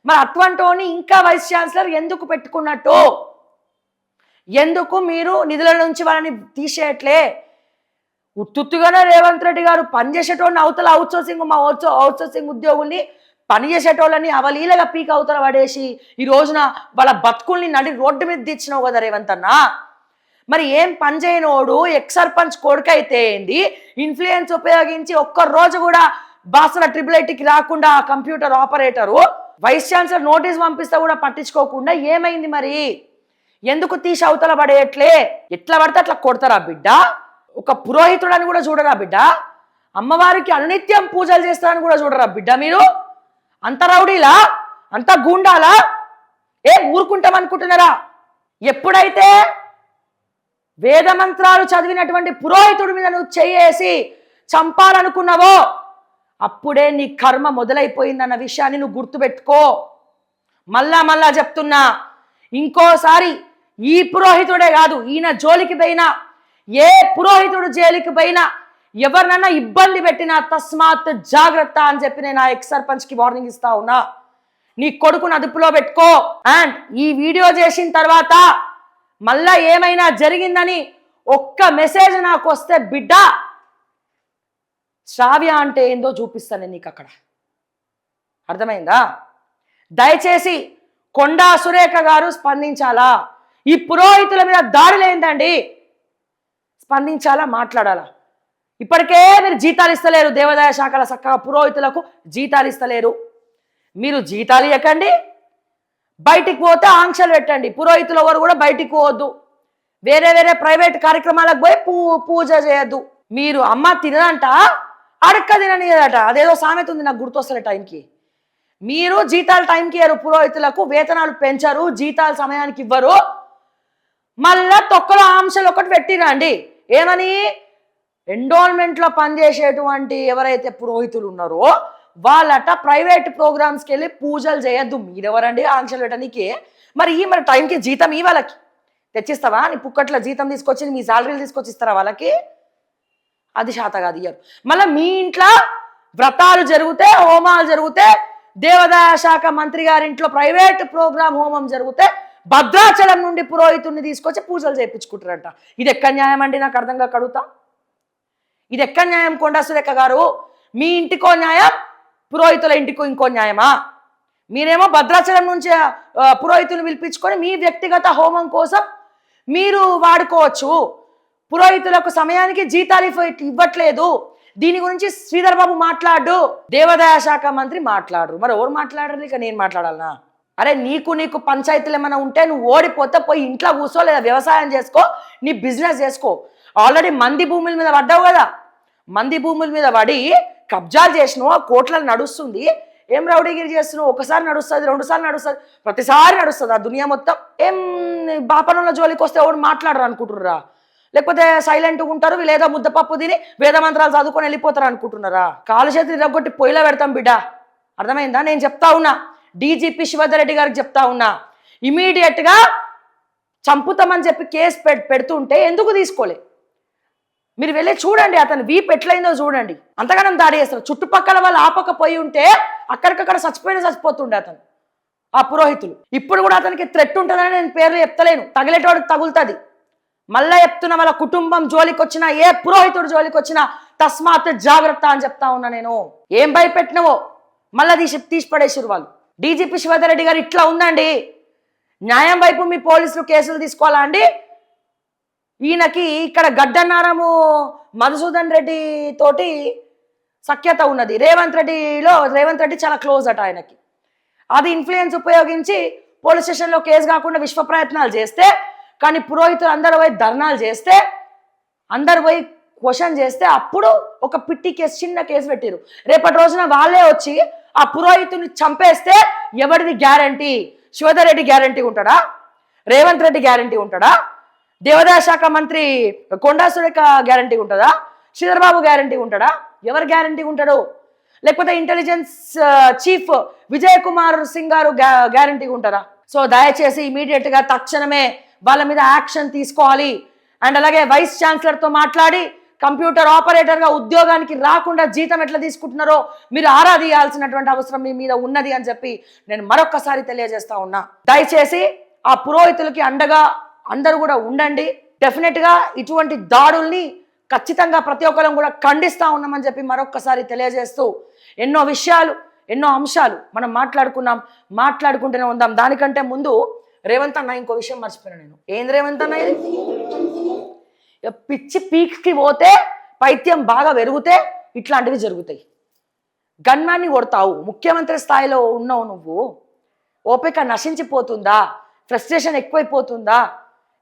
మరి అటువంటి ఇంకా వైస్ ఛాన్సలర్ ఎందుకు పెట్టుకున్నట్టు? ఎందుకు మీరు నిధుల నుంచి వాళ్ళని తీసేయట్లే? ఉత్తుగానే రేవంత్ రెడ్డి గారు పనిచేసేటోళ్ళని అవతల అవుట్సోర్సింగ్ ఉద్యోగుల్ని పనిచేసేటోళ్ళని అవలీలగా పీక్ అవతల పడేసి ఈ రోజున వాళ్ళ బతుకుల్ని నడి రోడ్డు మీద తెచ్చినావు కదా రేవంత్ అన్న. మరి ఏం పని చేయనోడు ఎక్స్ సర్పంచ్ కొడుకు అయితే ఏంది, ఇన్ఫ్లుయెన్స్ ఉపయోగించి ఒక్కరోజు కూడా బాసరా IIITకి రాకుండా ఆ computer operator vice chancellor notice పంపిస్తే కూడా పట్టించుకోకుండా ఏమైంది మరి? ఎందుకు తీసి అవతల పడేయట్లే? ఎట్లా పడితే అట్లా కొడతారా బిడ్డ? ఒక పురోహితుడని కూడా చూడరా బిడ్డ? అమ్మవారికి అనునిత్యం పూజలు చేస్తారని కూడా చూడరా బిడ్డ? మీరు అంత రౌడీలా, అంత గూండాలా? ఊరుకుంటాం అనుకుంటున్నారా? ఎప్పుడైతే వేద మంత్రాలు చదివినటువంటి పురోహితుడి మీద నువ్వు చెయ్యేసి చంపాలనుకున్నావో అప్పుడే నీ కర్మ మొదలైపోయిందన్న విషయాన్ని నువ్వు గుర్తుపెట్టుకో. మళ్ళా చెప్తున్నా, ఇంకోసారి ఈ పురోహితుడే కాదు, ఈయన జోలికి పోయినా, ఏ పురోహితుడు జైలుకి పోయినా, ఎవరినన్నా ఇబ్బంది పెట్టినా తస్మాత్ జాగ్రత్త అని చెప్పి నేను ఆ ఎక్స్ సర్పంచ్కి వార్నింగ్ ఇస్తా ఉన్నా. నీ కొడుకుని అదుపులో పెట్టుకో. అండ్ ఈ వీడియో చేసిన తర్వాత మళ్ళా ఏమైనా జరిగిందని ఒక్క మెసేజ్ నాకు వస్తే బిడ్డ, శ్రావ్య అంటే ఏందో చూపిస్తాను నీకు అక్కడ. అర్థమైందా? దయచేసి కొండా సురేఖ గారు స్పందించాలా. ఈ పురోహితుల మీద దాడులు ఏంటండి? స్పందించాలా, మాట్లాడాలా. ఇప్పటికే మీరు జీతాలు ఇస్తలేరు, దేవాదాయ శాఖల చక్కగా పురోహితులకు జీతాలు ఇస్తలేరు. మీరు జీతాలు ఇవ్వకండి, బయటికి పోతే ఆంక్షలు పెట్టండి. పురోహితులు ఎవరు కూడా బయటికి పోవద్దు, వేరే ప్రైవేట్ కార్యక్రమాలకు పోయి పూజ చేయొద్దు. మీరు అమ్మ తినదంట, అడక్క తిననిదట, అదేదో సామెత ఉంది నాకు గుర్తొస్తలే టైంకి. మీరు జీతాలు టైంకి ఇవ్వరు, పురోహితులకు వేతనాలు పెంచరు, జీతాలు సమయానికి ఇవ్వరు. మళ్ళా తొక్కలో ఆంక్షలు ఒకటి పెట్టిరండి. ఏమని? ఎండోల్మెంట్లో పనిచేసేటువంటి ఎవరైతే పురోహితులు ఉన్నారో వాళ్ళట ప్రైవేట్ ప్రోగ్రామ్స్కి వెళ్ళి పూజలు చేయొద్దు. మీరెవరండి ఆంక్షలు పెట్టడానికి? మరి టైంకి జీతం వాళ్ళకి తెచ్చిస్తావా? నీ పుక్కట్ల జీతం తీసుకొచ్చి మీ శాలరీలు తీసుకొచ్చి ఇస్తారా వాళ్ళకి? అది శాతగా ఇయ్యరు. మళ్ళీ మీ ఇంట్లో వ్రతాలు జరిగితే, హోమాలు జరిగితే, దేవాదాయ శాఖ మంత్రి గారి ఇంట్లో ప్రైవేట్ ప్రోగ్రామ్ హోమం జరిగితే భద్రాచలం నుండి పురోహితుడిని తీసుకొచ్చి పూజలు చేయించుకుంటారంట. ఇది ఎక్కడ న్యాయం అండి? నాకు అర్థంగా కడుగుతా. ఇది ఎక్కడ న్యాయం? కొండా సురేఖ గారు, మీ ఇంటికో న్యాయం, పురోహితుల ఇంటికో ఇంకో న్యాయమా? మీరేమో భద్రాచలం నుంచి పురోహితులు పిలిపించుకొని మీ వ్యక్తిగత హోమం కోసం మీరు వాడుకోవచ్చు. పురోహితులకు సమయానికి జీతాలు ఇవ్వట్లేదు. దీని గురించి శ్రీధర్ బాబు మాట్లాడు, దేవాదాయ శాఖ మంత్రి మాట్లాడరు. మరి ఎవరు మాట్లాడరు? ఇక నేను మాట్లాడాలనా? అరే నీకు పంచాయతీలు ఏమైనా ఉంటే నువ్వు ఓడిపోతే పోయి ఇంట్లో కూర్చో, లేదా వ్యవసాయం చేసుకో, నీ బిజినెస్ చేసుకో. ఆల్రెడీ మంది భూముల మీద పడ్డావు కదా, మంది భూముల మీద పడి కబ్జాలు చేసినావు, కోట్లలో నడుస్తుంది. ఏం రౌడీగిరి చేస్తున్నావు? ఒకసారి నడుస్తుంది, రెండుసార్లు నడుస్తుంది, ప్రతిసారి నడుస్తుంది ఆ దునియా మొత్తం. ఏం బాపనంలో జోలికి వస్తే ఎవడు మాట్లాడరు అనుకుంటున్నారా? లేకపోతే సైలెంట్గా ఉంటారు, వీళ్ళేదో ముద్దపప్పు తిని వేద మంత్రాలు చదువుకొని వెళ్ళిపోతారు అనుకుంటున్నారా? కాలు చేతులు ఇరగొట్టి పొయ్యిలో పెడతాం బిడ్డ, అర్థమైందా? నేను చెప్తా ఉన్నా, డీజీపీ శివధర్ రెడ్డి గారికి చెప్తా ఉన్నా, ఇమీడియట్గా చంపుతామని చెప్పి కేసు పెడుతుంటే ఎందుకు తీసుకోలే? మీరు వెళ్ళి చూడండి, అతను వీపు ఎట్లయిందో చూడండి. అంతగానం దాడి చేస్తారు. చుట్టుపక్కల వాళ్ళు ఆపకపోయి ఉంటే అక్కడికక్కడ చచ్చిపోతుండే అతను, ఆ పురోహితులు. ఇప్పుడు కూడా అతనికి థ్రెట్ ఉంటుందని నేను పేర్లు చెప్తలేను, తగిలేటోడికి తగులుతుంది. మళ్ళా చెప్తున్నా, వాళ్ళ కుటుంబం జోలికి వచ్చినా, ఏ పురోహితుడు జోలికి వచ్చినా తస్మాత్ జాగ్రత్త అని చెప్తా ఉన్నా నేను. ఏం భయపెట్టినవో మళ్ళా తీసి పడేసారు వాళ్ళు. డీజీపీ శివధర్ రెడ్డి గారు ఇట్లా ఉందండి, న్యాయం వైపు మీ పోలీసులు కేసులు తీసుకోవాలా అండి? ఈయనకి ఇక్కడ గడ్డన్నారము మధుసూదన్ రెడ్డి తోటి సఖ్యత ఉన్నది. రేవంత్ రెడ్డి చాలా క్లోజ్ అట ఆయనకి. అది ఇన్ఫ్లుయెన్స్ ఉపయోగించి పోలీస్ స్టేషన్లో కేసు కాకుండా విశ్వ ప్రయత్నాలు చేస్తే, కానీ పురోహితులు అందరూ పోయి ధర్నాలు చేస్తే, అందరు పోయి క్వశ్చన్ చేస్తే అప్పుడు ఒక పిట్టి కేసు, చిన్న కేసు పెట్టారు. రేపటి రోజున వాళ్ళే వచ్చి ఆ పురోహితుని చంపేస్తే ఎవరిది గ్యారంటీ? శివధర్ రెడ్డి గ్యారంటీ ఉంటాడా? రేవంత్ రెడ్డి గ్యారంటీ ఉంటాడా? దేవాదాయ శాఖ మంత్రి కొండా సురేఖ గ్యారంటీ ఉంటుందా? శ్రీధర్ బాబు గ్యారంటీ ఉంటాడా? ఎవరు గ్యారంటీ ఉంటాడు? లేకపోతే ఇంటెలిజెన్స్ చీఫ్ విజయ్ కుమార్ సింగ్ గారు గ్యారంటీ ఉంటారా? సో దయచేసి ఇమీడియట్గా తక్షణమే వాళ్ళ మీద యాక్షన్ తీసుకోవాలి. అండ్ అలాగే వైస్ ఛాన్సలర్తో మాట్లాడి కంప్యూటర్ ఆపరేటర్గా ఉద్యోగానికి రాకుండా జీతం ఎట్లా తీసుకుంటున్నారో మీరు ఆరా తీయాల్సినటువంటి అవసరం మీ మీద ఉన్నది అని చెప్పి నేను మరొక్కసారి తెలియజేస్తా ఉన్నా. దయచేసి ఆ పురోహితులకి అండగా అందరూ కూడా ఉండండి. డెఫినెట్గా ఇటువంటి దాడుల్ని ఖచ్చితంగా ప్రతి ఒక్కరం కూడా ఖండిస్తూ ఉన్నామని చెప్పి మరొక్కసారి తెలియజేస్తూ, ఎన్నో విషయాలు, ఎన్నో అంశాలు మనం మాట్లాడుకుంటూనే ఉందాం. దానికంటే ముందు రేవంత్ అన్న ఇంకో విషయం మర్చిపోయాను నేను. ఏంది రేవంత్ అన్న ఇది? పిచ్చి పీక్కి పోతే, పైత్యం బాగా పెరిగితే ఇట్లాంటివి జరుగుతాయి. గన్మ్యాన్ని కొడతావు, ముఖ్యమంత్రి స్థాయిలో ఉన్నావు నువ్వు, ఓపిక నశించిపోతుందా? ఫ్రస్ట్రేషన్ ఎక్కువైపోతుందా?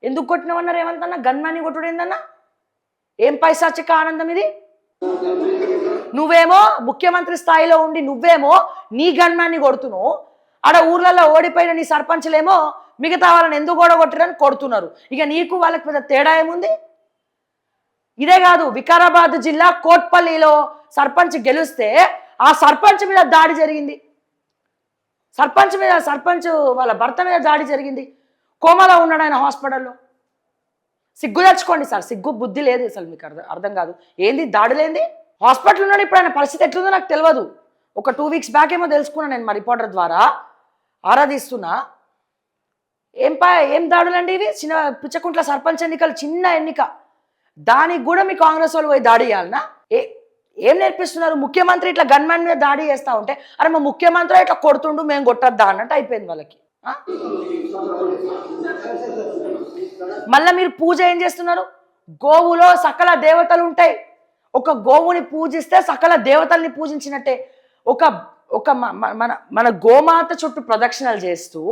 ఎందుకు కొట్టినవన్నారు ఏమంతన్నా? గన్మ్యాన్ని కొట్టుడు ఏందన్నా? ఏం పైశాచిక ఆనందం ఇది? నువ్వేమో ముఖ్యమంత్రి స్థాయిలో ఉండి నువ్వేమో నీ గన్మ్యాన్ని కొడుతున్నావు, ఆడ ఊర్లలో ఓడిపోయిన నీ సర్పంచ్లేమో మిగతా వాళ్ళని ఎందుకు ఓడగొట్టిరని కొడుతున్నారు. ఇక నీకు వాళ్ళకి పెద్ద తేడా ఏముంది? ఇదే కాదు, వికారాబాద్ జిల్లా కోట్పల్లిలో సర్పంచ్ గెలిస్తే ఆ సర్పంచ్ మీద దాడి జరిగింది. సర్పంచ్ వాళ్ళ భర్త మీద దాడి జరిగింది. కోమాలో ఉన్నాడు ఆయన హాస్పిటల్లో. సిగ్గు తెచ్చుకోండి సార్, సిగ్గు బుద్ధి లేదు అసలు మీకు అర్థం కాదు. ఏంది దాడులేంది? హాస్పిటల్ ఉన్నాడు. ఇప్పుడు ఆయన పరిస్థితి ఎట్లుందో నాకు తెలియదు. ఒక 2 వీక్స్ బ్యాక్ ఏమో తెలుసుకున్నాను నేను మా రిపోర్టర్ ద్వారా, ఆరాధిస్తున్నా. ఏం దాడులండి ఇవి? చిన్న పిచ్చకుంట్ల సర్పంచ్ ఎన్నికలు, చిన్న ఎన్నిక, దానికి కూడా మీ కాంగ్రెస్ వాళ్ళు పోయి దాడి చేయాలనా? ఏం నేర్పిస్తున్నారు? ముఖ్యమంత్రి ఇట్లా గన్మ్యాన్ మీద దాడి చేస్తూ ఉంటే, అరే మా ముఖ్యమంత్రి ఇట్లా కొడుతుండు, మేము కొట్టద్దా అన్నట్టు అయిపోయింది వాళ్ళకి. మళ్ళీ మీరు పూజ ఏం చేస్తున్నారు? గోవులో సకల దేవతలు ఉంటాయి. ఒక గోవుని పూజిస్తే సకల దేవతల్ని పూజించినట్టే. మన గోమాత చుట్టూ ప్రదక్షిణలు చేస్తూ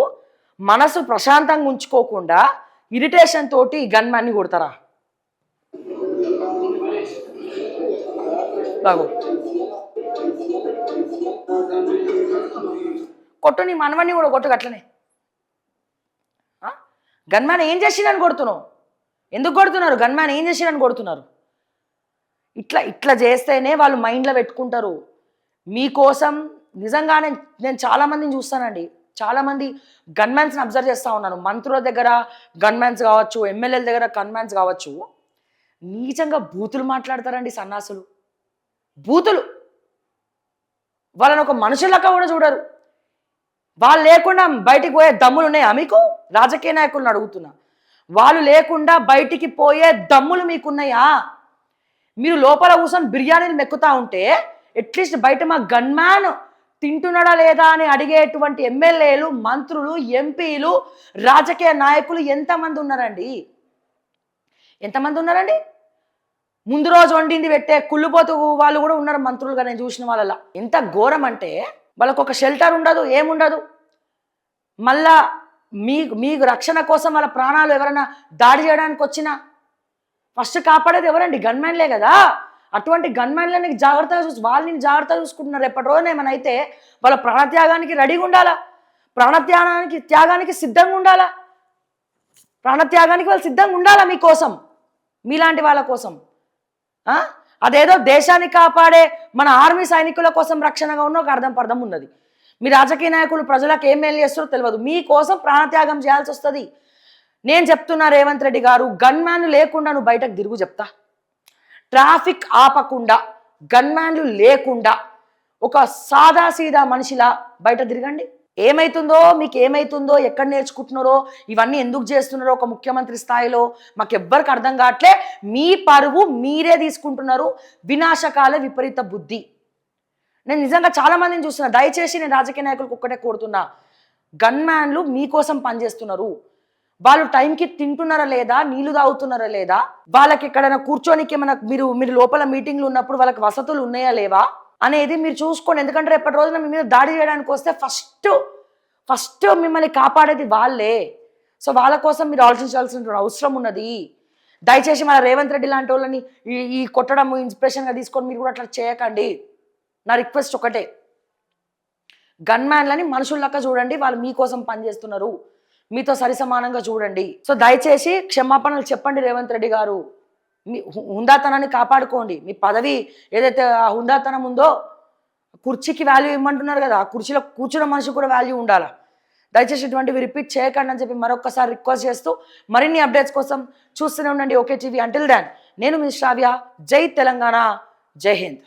మనసు ప్రశాంతంగా ఉంచుకోకుండా ఇరిటేషన్ తోటి గన్మ్యాన్ని కొడతారా? కొట్టు, నీ మనవన్ని కూడా కొట్టు అట్లనే. గన్మ్యాన్ ఏం చేసిందని కొడుతున్నావు? ఎందుకు కొడుతున్నారు? గన్మ్యాన్ ఏం చేసిందని కొడుతున్నారు? ఇట్లా చేస్తేనే వాళ్ళు మైండ్లో పెట్టుకుంటారు. మీకోసం నిజంగానే నేను చాలామందిని చూస్తానండి, చాలామంది గన్మ్యాన్స్ని అబ్జర్వ్ చేస్తూ ఉన్నాను. మంత్రుల దగ్గర గన్మ్యాన్స్ కావచ్చు, ఎమ్మెల్యేల దగ్గర గన్మ్యాన్స్ కావచ్చు, నీచంగా బూతులు మాట్లాడతారండి సన్నాసులు. బూతులు. వాళ్ళని ఒక మనుషులక కూడా చూడరు. వాళ్ళు లేకుండా బయటికి పోయే దమ్ములు ఉన్నాయా మీకు? రాజకీయ నాయకులను అడుగుతున్నా, వాళ్ళు లేకుండా బయటికి పోయే దమ్ములు మీకున్నాయా? మీరు లోపల కూర్చొని బిర్యానీలు మెక్కుతా ఉంటే అట్లీస్ట్ బయట మా గన్మ్యాన్ తింటున్నాడా లేదా అని అడిగేటువంటి ఎమ్మెల్యేలు, మంత్రులు, ఎంపీలు, రాజకీయ నాయకులు ఎంతమంది ఉన్నారండి? ముందు రోజు వండింది పెట్టే కుళ్ళుపోతూ వాళ్ళు కూడా ఉన్నారు మంత్రులుగా నేను చూసిన వాళ్ళ. ఎంత ఘోరం అంటే వాళ్ళకు ఒక షెల్టర్ ఉండదు, ఏముండదు. మళ్ళా మీకు రక్షణ కోసం వాళ్ళ ప్రాణాలు ఎవరైనా దాడి చేయడానికి వచ్చినా ఫస్ట్ కాపాడేది ఎవరండి? గన్మ్యాన్లే కదా. అటువంటి గన్మ్యాన్లని జాగ్రత్తగా వాళ్ళని జాగ్రత్తగా చూసుకుంటున్నారు. రేపటి రోజున ఏమైనా అయితే వాళ్ళ ప్రాణత్యాగానికి రెడీగా ఉండాలా, త్యాగానికి సిద్ధంగా ఉండాలా, ప్రాణత్యాగానికి వాళ్ళు సిద్ధంగా ఉండాలా మీకోసం, మీలాంటి వాళ్ళ కోసం. అదేదో దేశాన్ని కాపాడే మన ఆర్మీ సైనికుల కోసం రక్షణగా ఉన్న ఒక అర్థం ఉన్నది. మీ రాజకీయ నాయకులు ప్రజలకు ఏం మేలు చేస్తారో తెలియదు, మీకోసం ప్రాణత్యాగం చేయాల్సి వస్తుంది. నేను చెప్తున్నా రేవంత్ రెడ్డి గారు, గన్మ్యాన్లు లేకుండా నువ్వు బయటకు తిరుగు చెప్తా. ట్రాఫిక్ ఆపకుండా, గన్మ్యాన్లు లేకుండా ఒక సాదాసీదా మనిషిలా బయట తిరగండి. మీకు ఏమైతుందో, ఎక్కడ నేర్చుకుంటున్నారో, ఇవన్నీ ఎందుకు చేస్తున్నారో ఒక ముఖ్యమంత్రి స్థాయిలో మాకెవ్వరికి అర్థం కావట్లే. మీ పరువు మీరే తీసుకుంటున్నారు. వినాశకాల విపరీత బుద్ధి. నేను నిజంగా చాలా మందిని చూస్తున్నా. దయచేసి నేను రాజకీయ నాయకులకు ఒక్కటే కోరుతున్నా, గన్మ్యాన్లు మీకోసం పనిచేస్తున్నారు. వాళ్ళు టైంకి తింటున్నారా లేదా, నీళ్లు తాగుతున్నారా లేదా, వాళ్ళకి ఎక్కడైనా కూర్చోనికి మీరు లోపల మీటింగ్లు ఉన్నప్పుడు వాళ్ళకి వసతులు ఉన్నాయా లేవా అనేది మీరు చూసుకోండి. ఎందుకంటే రేపటి రోజున మీ మీద దాడి చేయడానికి వస్తే ఫస్ట్ మిమ్మల్ని కాపాడేది వాళ్ళే. సో వాళ్ళ కోసం మీరు ఆలోచించాల్సిన అవసరం ఉన్నది. దయచేసి మన రేవంత్ రెడ్డి లాంటి వాళ్ళని ఈ కొట్టడం ఇన్స్పిరేషన్గా తీసుకొని మీరు కూడా అట్లా చేయకండి. నా రిక్వెస్ట్ ఒకటే, గన్మ్యాన్లని మనుషుల్లాగా చూడండి. వాళ్ళు మీకోసం పనిచేస్తున్నారు, మీతో సరిసమానంగా చూడండి. సో దయచేసి క్షమాపణలు చెప్పండి రేవంత్ రెడ్డి గారు. మీ హుందాతనాన్ని కాపాడుకోండి. మీ పదవి ఏదైతే ఆ హుందాతనం ఉందో, కుర్చీకి వాల్యూ ఇవ్వమంటున్నారు కదా, ఆ కుర్చీలో కూర్చున్న మనిషికి కూడా వాల్యూ ఉండాలా. దయచేసి ఇటువంటివి రిపీట్ చేయకండి అని చెప్పి మరొకసారి రిక్వెస్ట్ చేస్తూ, మరిన్ని అప్డేట్స్ కోసం చూస్తూనే ఉండండి ఓకే టీవీ. అంటిల్ దాన్ నేను మీ శ్రావ్య. జై తెలంగాణ, జై హింద్.